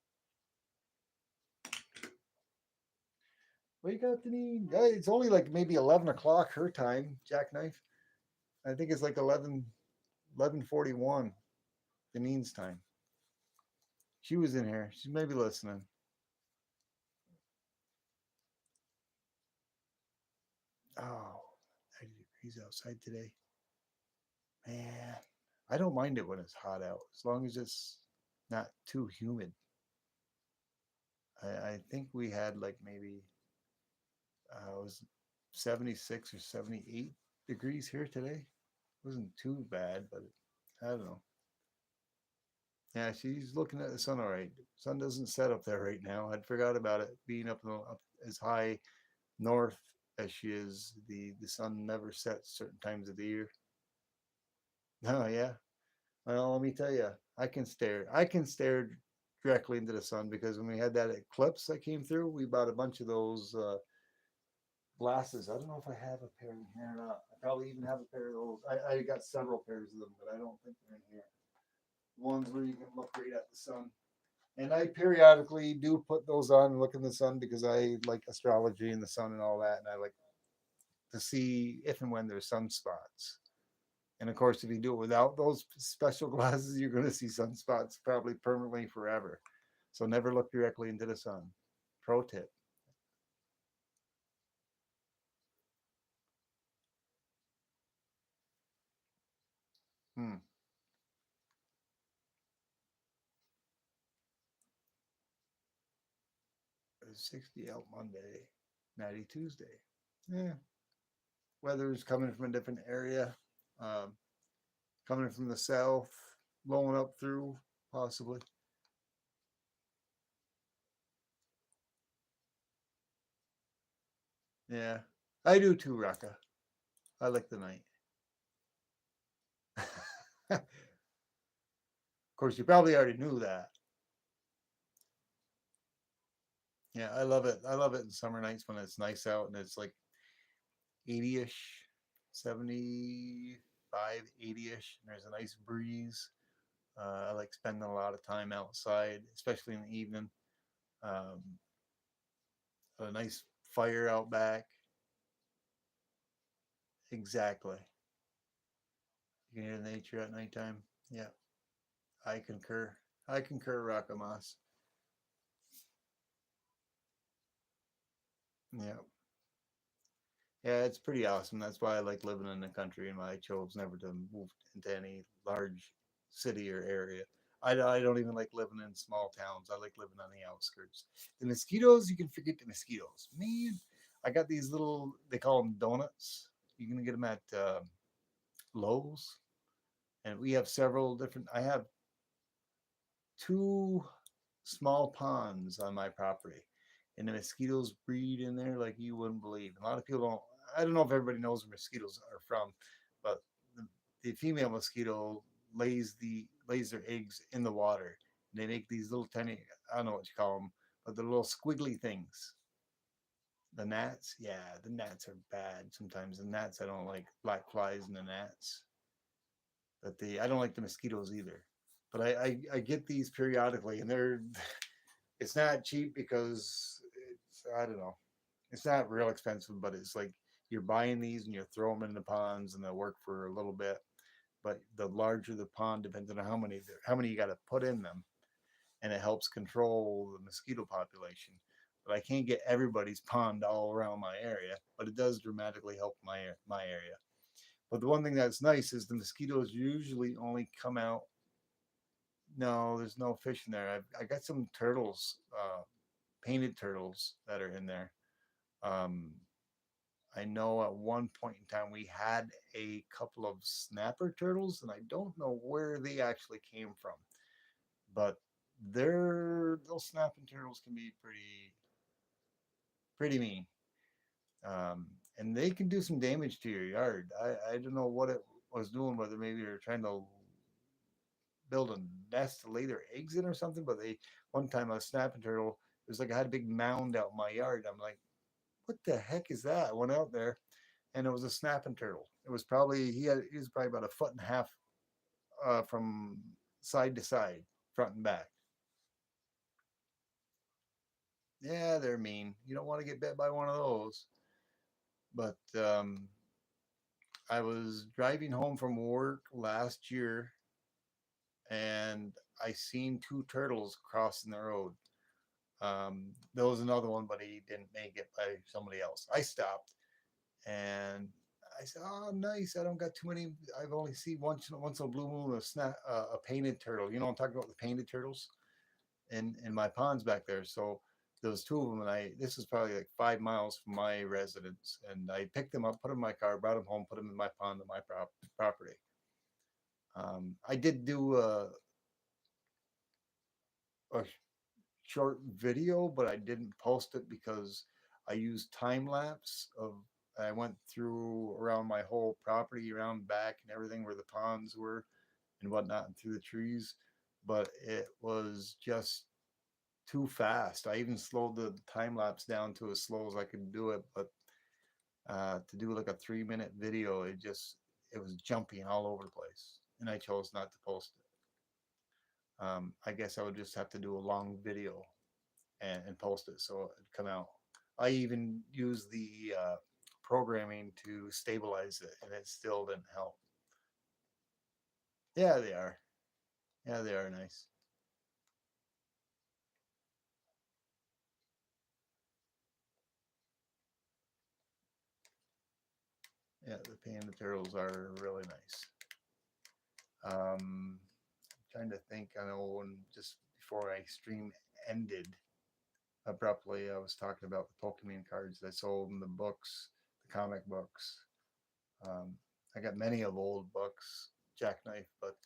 Wake up, Deneen. It's only like maybe 11 o'clock her time, Jackknife. I think it's like 11:41 Deneen's time. She was in here. She may be listening. Oh, 90 degrees outside today. Man, I don't mind it when it's hot out as long as it's not too humid. I think we had like maybe it was 76 or 78 degrees here today. It wasn't too bad, but I don't know. Yeah, she's looking at the sun all right. Sun doesn't set up there right now. I'd forgot about it being up as high north as she is. The sun never sets certain times of the year. Oh yeah. Well, let me tell you, I can stare. I can stare directly into the sun because when we had that eclipse that came through, we bought a bunch of those glasses. I don't know if I have a pair in here or not. I probably even have a pair of those. I got several pairs of them, but I don't think they're in here. Ones where you can look right at the sun. And I periodically do put those on and look in the sun because I like astrology and the sun and all that, and I like to see if and when there's sunspots. And of course, if you do it without those special glasses, you're going to see sunspots probably permanently forever. So never look directly into the sun. Pro tip. Hmm. 60 out Monday, 90 Tuesday. Yeah. Weather's coming from a different area, um, coming from the south, blowing up through, possibly. Yeah. I do too, Raka. I like the night. Of course, you probably already knew that. Yeah, I love it. I love it in summer nights when it's nice out and it's like 80-ish, 75, 80-ish, and there's a nice breeze. I like spending a lot of time outside, especially in the evening. Um, a nice fire out back. Exactly. You can hear nature at nighttime. Yeah, I concur. I concur, Rakamas. Yeah. Yeah, it's pretty awesome. That's why I like living in the country and why I chose never to move into any large city or area. I don't even like living in small towns. I like living on the outskirts. The mosquitoes, you can forget the mosquitoes. Man, I got these little, they call them donuts. You can get them at Lowe's. And we have several different, I have two small ponds on my property. And the mosquitoes breed in there like you wouldn't believe. A lot of people don't, I don't know if everybody knows where mosquitoes are from, but the female mosquito lays their eggs in the water. And they make these little tiny, I don't know what you call them, but they're little squiggly things. The gnats, yeah, the gnats are bad sometimes. The gnats I don't like, black flies and the gnats. But the I don't like the mosquitoes either. But I get these periodically, and they're it's not cheap because it's I don't know, it's not real expensive, but it's like you're buying these and you throw them in the ponds and they'll work for a little bit. But the larger the pond, depends on how many you got to put in them, and it helps control the mosquito population. But I can't get everybody's pond all around my area, but it does dramatically help my area. But the one thing that's nice is the mosquitoes usually only come out. No, there's no fish in there. I got some turtles, painted turtles that are in there. Um, I know at one point in time we had a couple of snapper turtles, and I don't know where they actually came from, but those snapping turtles can be pretty mean, and they can do some damage to your yard. I don't know what it was doing, whether maybe they're trying to build a nest to lay their eggs in or something. But they one time a snapping turtle, it was like I had a big mound out in my yard. I'm like, what the heck is that? I went out there and it was a snapping turtle. It was probably he was probably about a foot and a half from side to side, front and back. Yeah, they're mean. You don't want to get bit by one of those. But I was driving home from work last year and I seen two turtles crossing the road. There was another one, but he didn't make it by somebody else. I stopped and I said, "Oh, nice. I don't got too many. I've only seen once a blue moon a painted turtle. You know, I'm talking about the painted turtles in my ponds back there. So there was two of them, and this is probably like 5 miles from my residence, and I picked them up, put them in my car, brought them home, put them in my pond on my property. I did do a short video, but I didn't post it because I used time lapse of I went through around my whole property, around back and everything where the ponds were and whatnot, and through the trees. But it was just too fast. I even slowed the time lapse down to as slow as I could do it. But to do like a 3 minute video, it was jumping all over the place, and I chose not to post it. I guess I would just have to do a long video and post it so it'd come out. I even used the programming to stabilize it, and it still didn't help. Yeah, they are. Yeah, they are nice. Yeah, the panda turtles are really nice. Trying to think. I know when just before I stream ended abruptly, I was talking about the Pokemon cards that I sold and the books, the comic books. Um, I got many of old books, Jackknife, but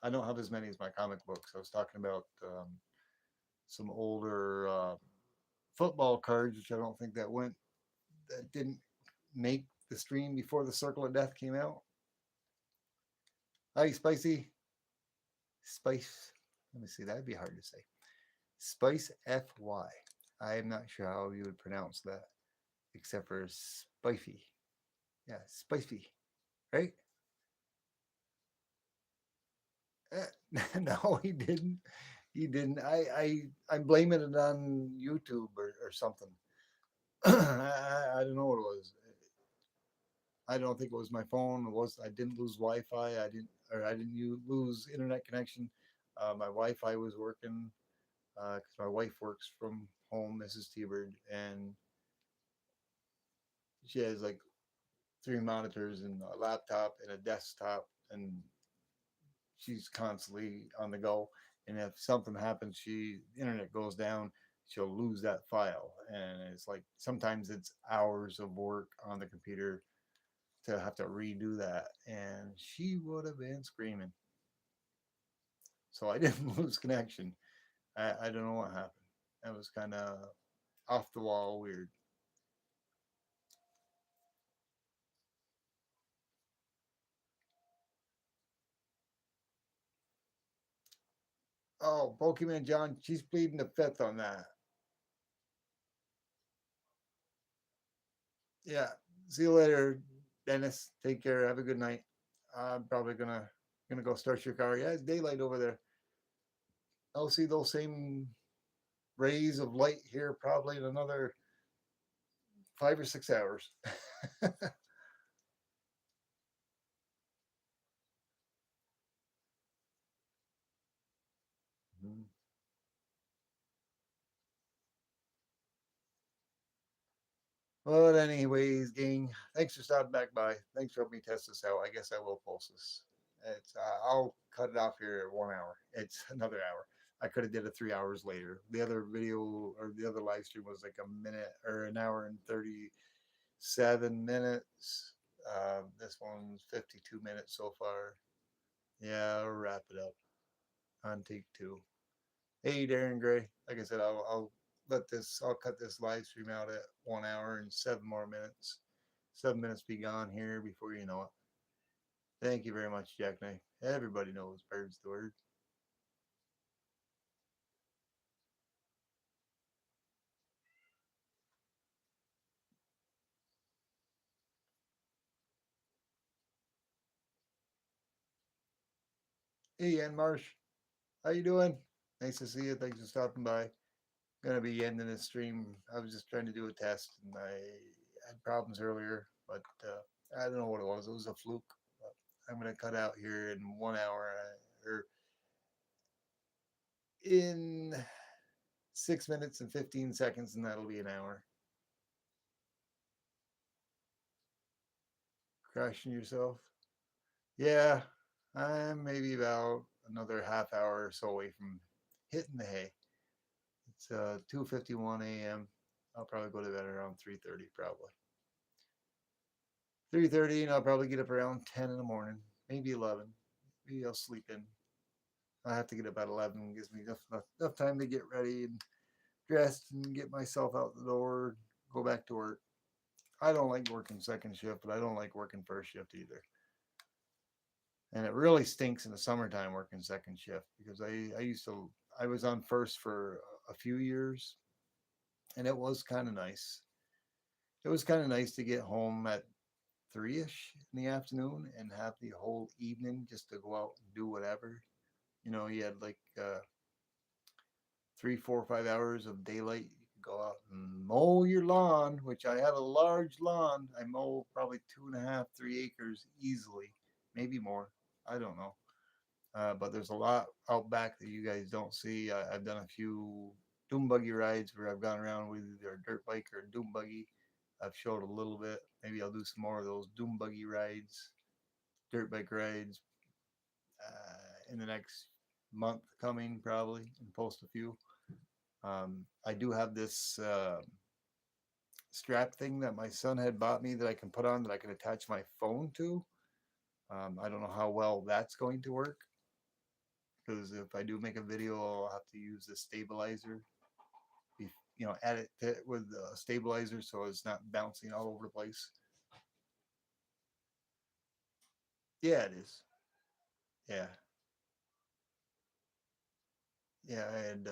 I don't have as many as my comic books. I was talking about some older football cards, which I don't think that didn't make the stream before the Circle of Death came out. Hi, Spicy. Spice. Let me see. That'd be hard to say. Spice FY. I am not sure how you would pronounce that, except for spicy. Yeah, spicy. Right? No, he didn't. He didn't. I'm blaming it on YouTube or something. I don't know what it was. I don't think it was my phone. It was I didn't lose Wi-Fi. I didn't lose internet connection. My Wi-Fi was working because my wife works from home, Mrs. T-Bird, and she has like three monitors and a laptop and a desktop, and she's constantly on the go. And if something happens, internet goes down, she'll lose that file, and it's like sometimes it's hours of work on the computer to have to redo that, and she would have been screaming. So I didn't lose connection. I don't know what happened. That was kind of off the wall weird. Oh, Pokemon John, she's pleading the fifth on that. Yeah. See you later, Dennis. Take care. Have a good night. I'm probably gonna go start your car. Yeah, it's daylight over there. I'll see those same rays of light here probably in another 5 or 6 hours. But anyways, gang, thanks for stopping back by. Thanks for helping me test this out. I guess I will post this. I'll cut it off here at 1 hour. It's another hour. I could have did it 3 hours later. The other video or the other live stream was like a minute or an hour and 37 minutes. This one's 52 minutes so far. Yeah, I'll wrap it up on take two. Hey, Darren Gray. Like I said, I'll cut this live stream out at 1 hour and 7 more minutes. 7 minutes be gone here before you know it. Thank you very much, Jackknife. Everybody knows bird's the word. Hey, Ann Marsh. How you doing? Nice to see you. Thanks for stopping by. Gonna be ending this stream. I was just trying to do a test, and I had problems earlier, but I don't know what it was. It was a fluke. But I'm gonna cut out here in 1 hour or in 6 minutes and 15 seconds, and that'll be an hour. Crashing yourself? Yeah, I'm maybe about another half hour or so away from hitting the hay. It's 2:51 a.m. I'll probably go to bed around 3:30 probably. 3:30, and I'll probably get up around 10 in the morning, maybe 11. Maybe I'll sleep in. I have to get up at 11. It gives me enough time to get ready and dressed and get myself out the door, go back to work. I don't like working second shift, but I don't like working first shift either. And it really stinks in the summertime working second shift because I was on first for a few years, and it was kind of nice. It was kind of nice to get home at 3ish in the afternoon and have the whole evening just to go out and do whatever. You had like 3, 4, 5 hours of daylight. You could go out and mow your lawn, which I have a large lawn. I mow probably 2.5, 3 acres easily, maybe more. I don't know. But there's a lot out back that you guys don't see. I've done a few doom buggy rides where I've gone around with either a dirt bike or a doom buggy. I've showed a little bit. Maybe I'll do some more of those doom buggy rides, dirt bike rides. in the next month coming probably and post a few. I do have this strap thing that my son had bought me that I can put on that I can attach my phone to. I don't know how well that's going to work because if I do make a video, I'll have to use the stabilizer. Add it with a stabilizer so it's not bouncing all over the place. Yeah, it is. Yeah, yeah. And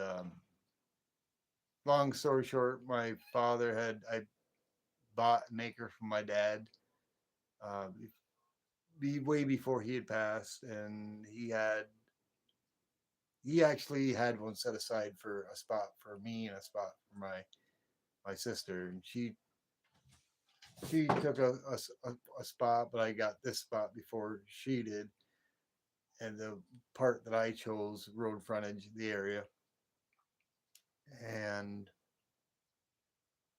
long story short, my father had I bought an acre from my dad uh, be way before he had passed, and he actually had one set aside for a spot for me and a spot for my sister, and she took a spot, but I got this spot before she did, and the part that I chose road frontage the area, and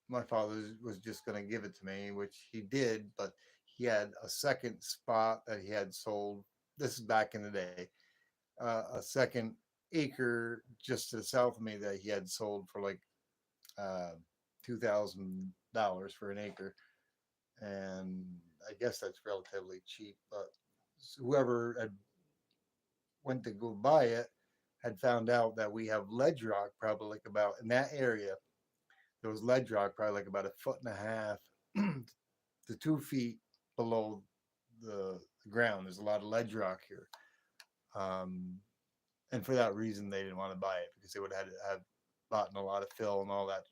my father was just going to give it to me, which he did, but he had a second spot that he had sold. This is back in the day, a second acre just to the south of me that he had sold for like uh, $2,000 for an acre, and I guess that's relatively cheap. But whoever had went to go buy it had found out that we have ledge rock probably like about in that area. There was ledge rock probably like about a foot and a half to 2 feet below the ground. There's a lot of ledge rock here. Um, and for that reason, they didn't want to buy it because they would have had to have bought in a lot of fill and all that to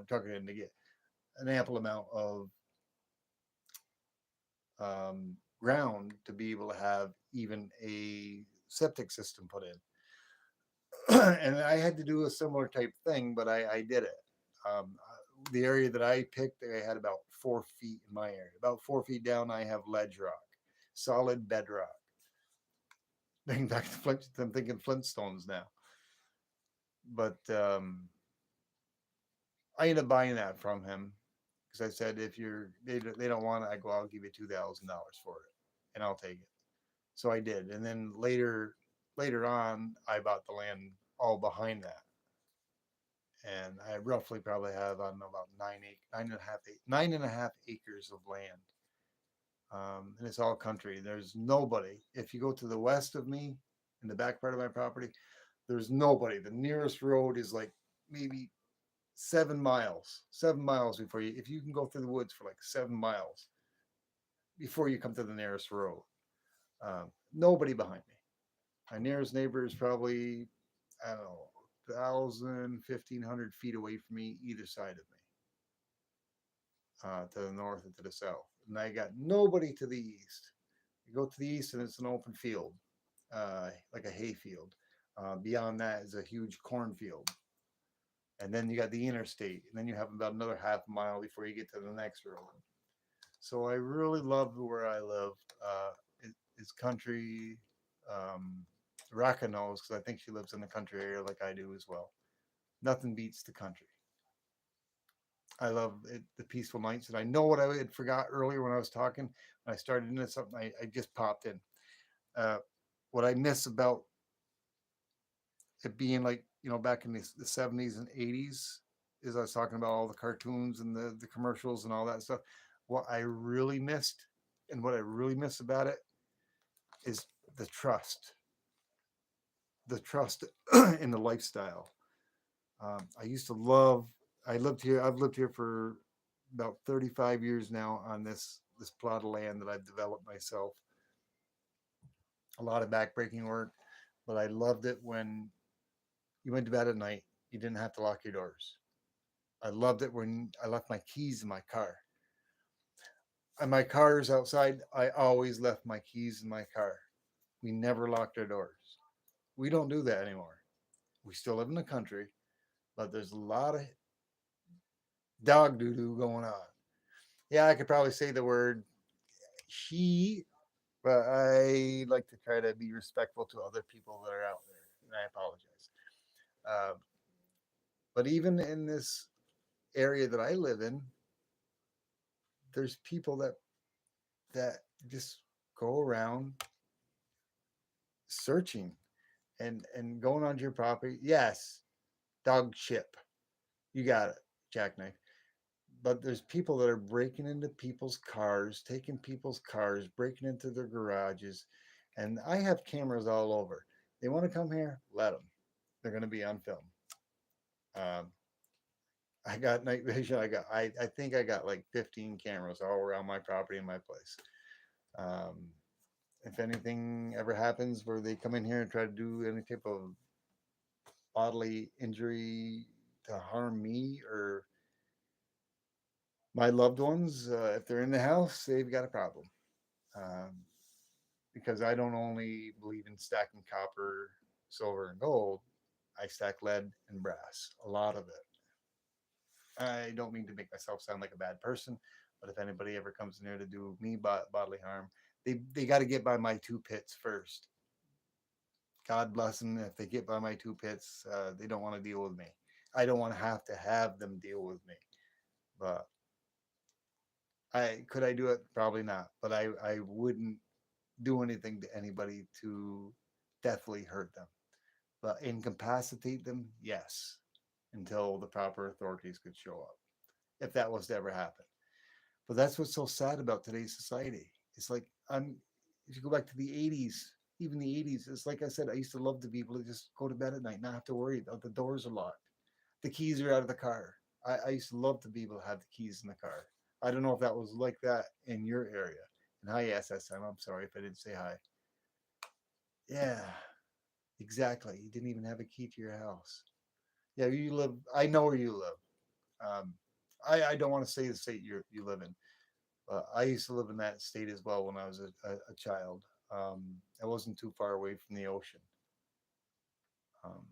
truck it in to get an ample amount of ground to be able to have even a septic system put in. And I had to do a similar type thing, but I did it. The area that I picked, I had about 4 feet in my area. About 4 feet down, I have ledge rock, solid bedrock. Thinking back to Flint, I'm thinking Flintstones now. But I ended up buying that from him because I said, if they don't want it, I go, I'll give you $2,000 for it, and I'll take it. So I did, and then later on, I bought the land all behind that, and I roughly probably have I don't know about 9.5 acres of land, and it's all country. There's nobody. If you go to the west of me, in the back part of my property, there's nobody. The nearest road is like maybe 7 miles. 7 miles before you, if you can go through the woods for like 7 miles before you come to the nearest road. Nobody behind me. My nearest neighbor is probably, I don't know, 1,500 feet away from me, either side of me, to the north and to the south. And I got nobody to the east. You go to the east and it's an open field, like a hay field. Beyond that is a huge cornfield. And then you got the interstate, and then you have about another half mile before you get to the next road. So I really love where I live. It's country. Raka knows because I think she lives in the country area like I do as well. Nothing beats the country. I love it, the peaceful nights, and I know what I had forgot earlier when I was talking. When I started into something, I just popped in. Uh, what I miss about it being like back in the 70s and 80s is I was talking about all the cartoons and the commercials and all that stuff. What I really missed and what I really miss about it is the trust, the trust in the lifestyle. I used to love. I lived here. I've lived here for about 35 years now on this plot of land that I've developed myself. A lot of backbreaking work, but I loved it when you went to bed at night. You didn't have to lock your doors. I loved it when I left my keys in my car. And my car is outside. I always left my keys in my car. We never locked our doors. We don't do that anymore. We still live in the country, but there's a lot of dog doo doo going on. Yeah, I could probably say the word she, but I like to try to be respectful to other people that are out there, and I apologize. Uh, but even in this area that I live in, there's people that just go around searching and going onto your property. Yes, dog chip. You got it, jackknife. But there's people that are breaking into people's cars, taking people's cars, breaking into their garages, and I have cameras all over. They want to come here, let them. They're going to be on film. Um, I got night vision. I think I got like 15 cameras all around my property and my place. Um, if anything ever happens where they come in here and try to do any type of bodily injury to harm me or my loved ones, if they're in the house, they've got a problem. Um, because I don't only believe in stacking copper, silver, and gold, I stack lead and brass, a lot of it. I don't mean to make myself sound like a bad person, but if anybody ever comes in here to do me bodily harm, they got to get by my two pits first. God bless them if they get by my two pits. They don't want to deal with me. I don't want to have them deal with me. But I could I do it? Probably not. But I wouldn't do anything to anybody to deathly hurt them. But incapacitate them, yes, until the proper authorities could show up, if that was to ever happen. But that's what's so sad about today's society. It's like if you go back to the 80s, even the 80s, it's like I said, I used to love to be able to just go to bed at night, not have to worry about the doors are locked. The keys are out of the car. I used to love to be able to have the keys in the car. I don't know if that was like that in your area. And hi, SSM. I'm sorry if I didn't say hi. Yeah, exactly. You didn't even have a key to your house. Yeah, you live. I know where you live. Um, I don't want to say the state you live in. I used to live in that state as well when I was a child. I wasn't too far away from the ocean. Um,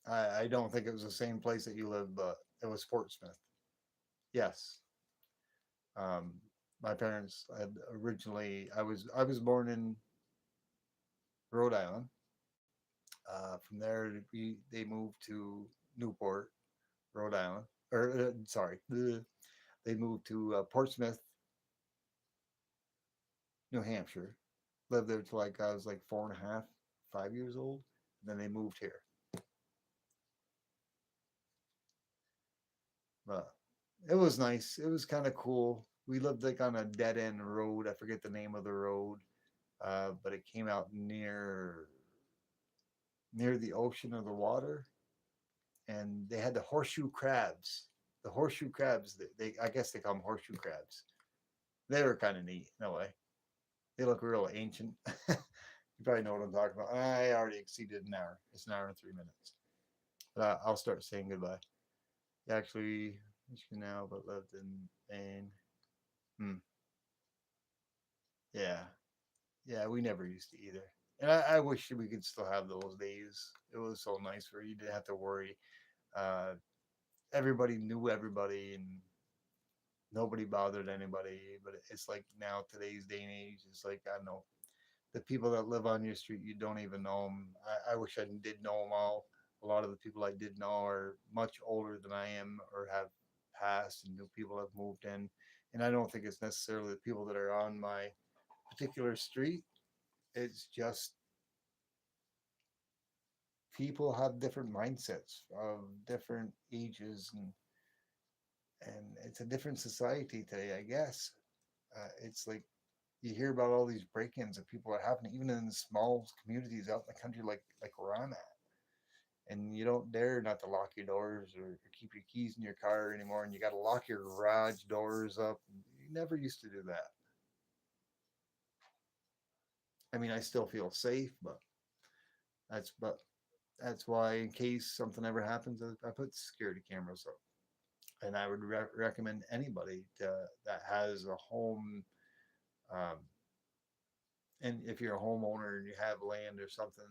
I don't think it was the same place that you live, but it was Portsmouth. Yes. Um, my parents had originally. I was born in Rhode Island. From there, they moved to Newport, Rhode Island. Or sorry, they moved to Portsmouth, New Hampshire. Lived there till like I was like 4.5, 5 years old. And then they moved here. But it was nice. It was kind of cool. We lived like on a dead end road. I forget the name of the road, but it came out near the ocean or the water, and they had the horseshoe crabs. The horseshoe crabs. They I guess they call them horseshoe crabs. They were kind of neat in a way. They look real ancient. You probably know what I'm talking about. I already exceeded an hour. It's an hour and 3 minutes. But I'll start saying goodbye. Actually, Michigan now, but lived in Maine. Hmm. Yeah. Yeah, we never used to either. And I wish we could still have those days. It was so nice where you didn't have to worry. Uh, everybody knew everybody and nobody bothered anybody. But it's like now, today's day and age, it's like, I don't know, the people that live on your street, you don't even know them. I wish I did know them all. A lot of the people I did know are much older than I am or have passed, and new people have moved in. And I don't think it's necessarily the people that are on my particular street. It's just people have different mindsets of different ages, and it's a different society today, I guess. It's like you hear about all these break-ins that people are happening even in small communities out in the country, like where I'm at, and you don't dare not to lock your doors or keep your keys in your car anymore, and you got to lock your garage doors up. You never used to do that. I mean, I still feel safe, but that's why, in case something ever happens, I put security cameras up. And I would recommend anybody that has a home, um, and if you're a homeowner and you have land or something,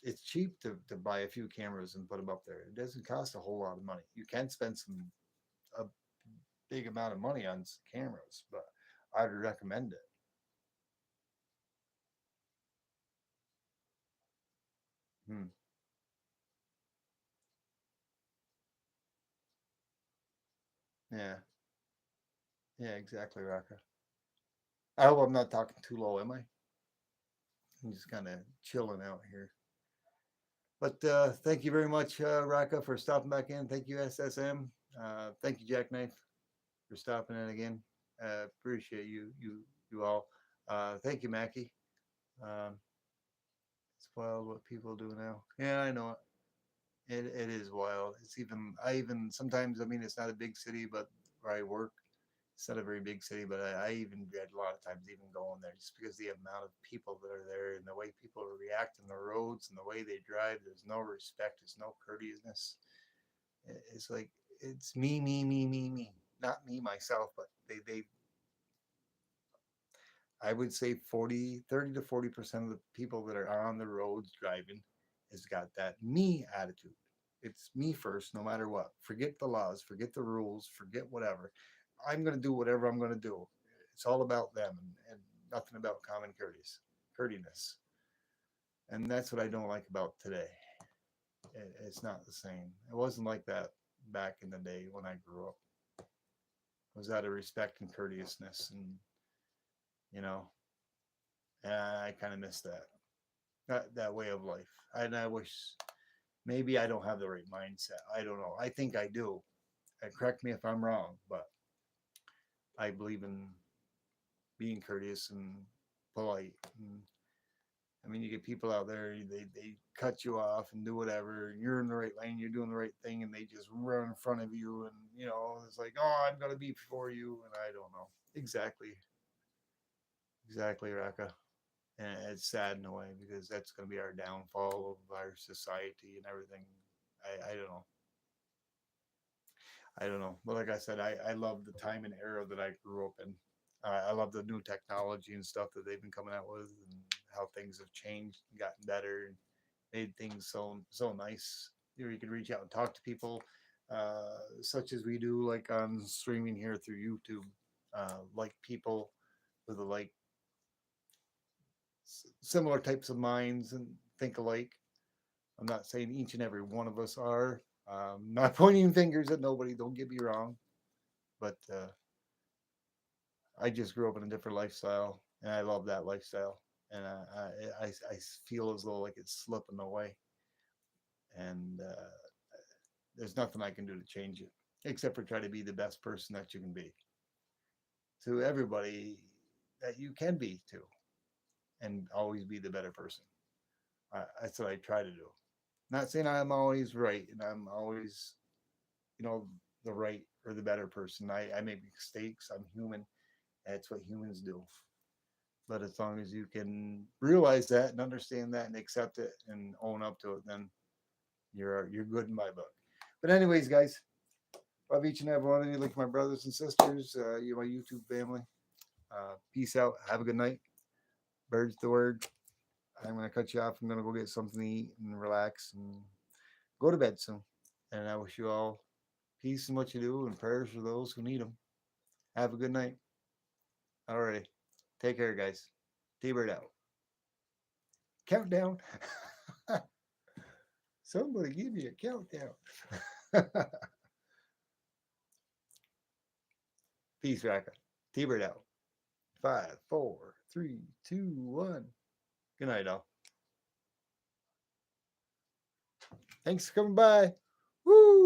it's cheap to buy a few cameras and put them up there. It doesn't cost a whole lot of money. You can spend a big amount of money on cameras, but I'd recommend it. Hmm. Yeah, yeah, exactly, Raka. I hope I'm not talking too low, am I? I'm just kind of chilling out here. But thank you very much, Raka, for stopping back in. Thank you, SSM. Thank you, Jackknife, for stopping in again. Appreciate you all. Thank you, Mackie. Um, it's wild what people do now. Yeah, I know it. It is wild. It's even I even sometimes. I mean, it's not a big city, but where I work, it's not a very big city. But I even dread a lot of times even going there just because the amount of people that are there and the way people react on the roads and the way they drive. There's no respect. There's no courteousness. It's like it's me. Not me myself, but they I would say 30 to 40% of the people that are on the roads driving has got that me attitude. It's me first, no matter what. Forget the laws, forget the rules, forget whatever. I'm going to do whatever I'm going to do. It's all about them and nothing about common courteousness. And that's what I don't like about today. It's not the same. It wasn't like that back in the day when I grew up. It was out of respect and courteousness, and you know, I kind of miss that way of life. And I wish maybe I don't have the right mindset. I don't know. I think I do. Correct me if I'm wrong, but I believe in being courteous and polite. And, I mean, you get people out there, they cut you off and do whatever. You're in the right lane, you're doing the right thing, and they just run in front of you. And, it's like, oh, I'm going to be before you. And I don't know. Exactly, Raka. And it's sad in a way because that's going to be our downfall of our society and everything. I don't know. I don't know. But like I said, I love the time and era that I grew up in. I love the new technology and stuff that they've been coming out with and how things have changed and gotten better and made things so nice. You can reach out and talk to people, such as we do, like on streaming here through YouTube, like people with like similar types of minds and think alike. I'm not saying each and every one of us are. Not pointing fingers at nobody. Don't get me wrong, but I just grew up in a different lifestyle, and I love that lifestyle. And I feel as though like it's slipping away, and there's nothing I can do to change it except for try to be the best person that you can be to everybody that you can be to, and always be the better person. That's what I try to do. Not saying I'm always right and I'm always, you know, the right or the better person. I make mistakes. I'm human. That's what humans do. But as long as you can realize that and understand that and accept it and own up to it, then you're good in my book. But anyways, guys, love each and every one of you, like my brothers and sisters. You my YouTube family. Peace out. Have a good night. Birds the word. I'm gonna cut you off. I'm gonna go get something to eat and relax and go to bed soon. And I wish you all peace in what you do and prayers for those who need them. Have a good night. Alrighty. Take care, guys. T-Bird out. Countdown. Somebody give me a countdown. Peace, Raka. T-Bird out. 5, 4, 3, 2, 1. Good night, all. Thanks for coming by. Woo!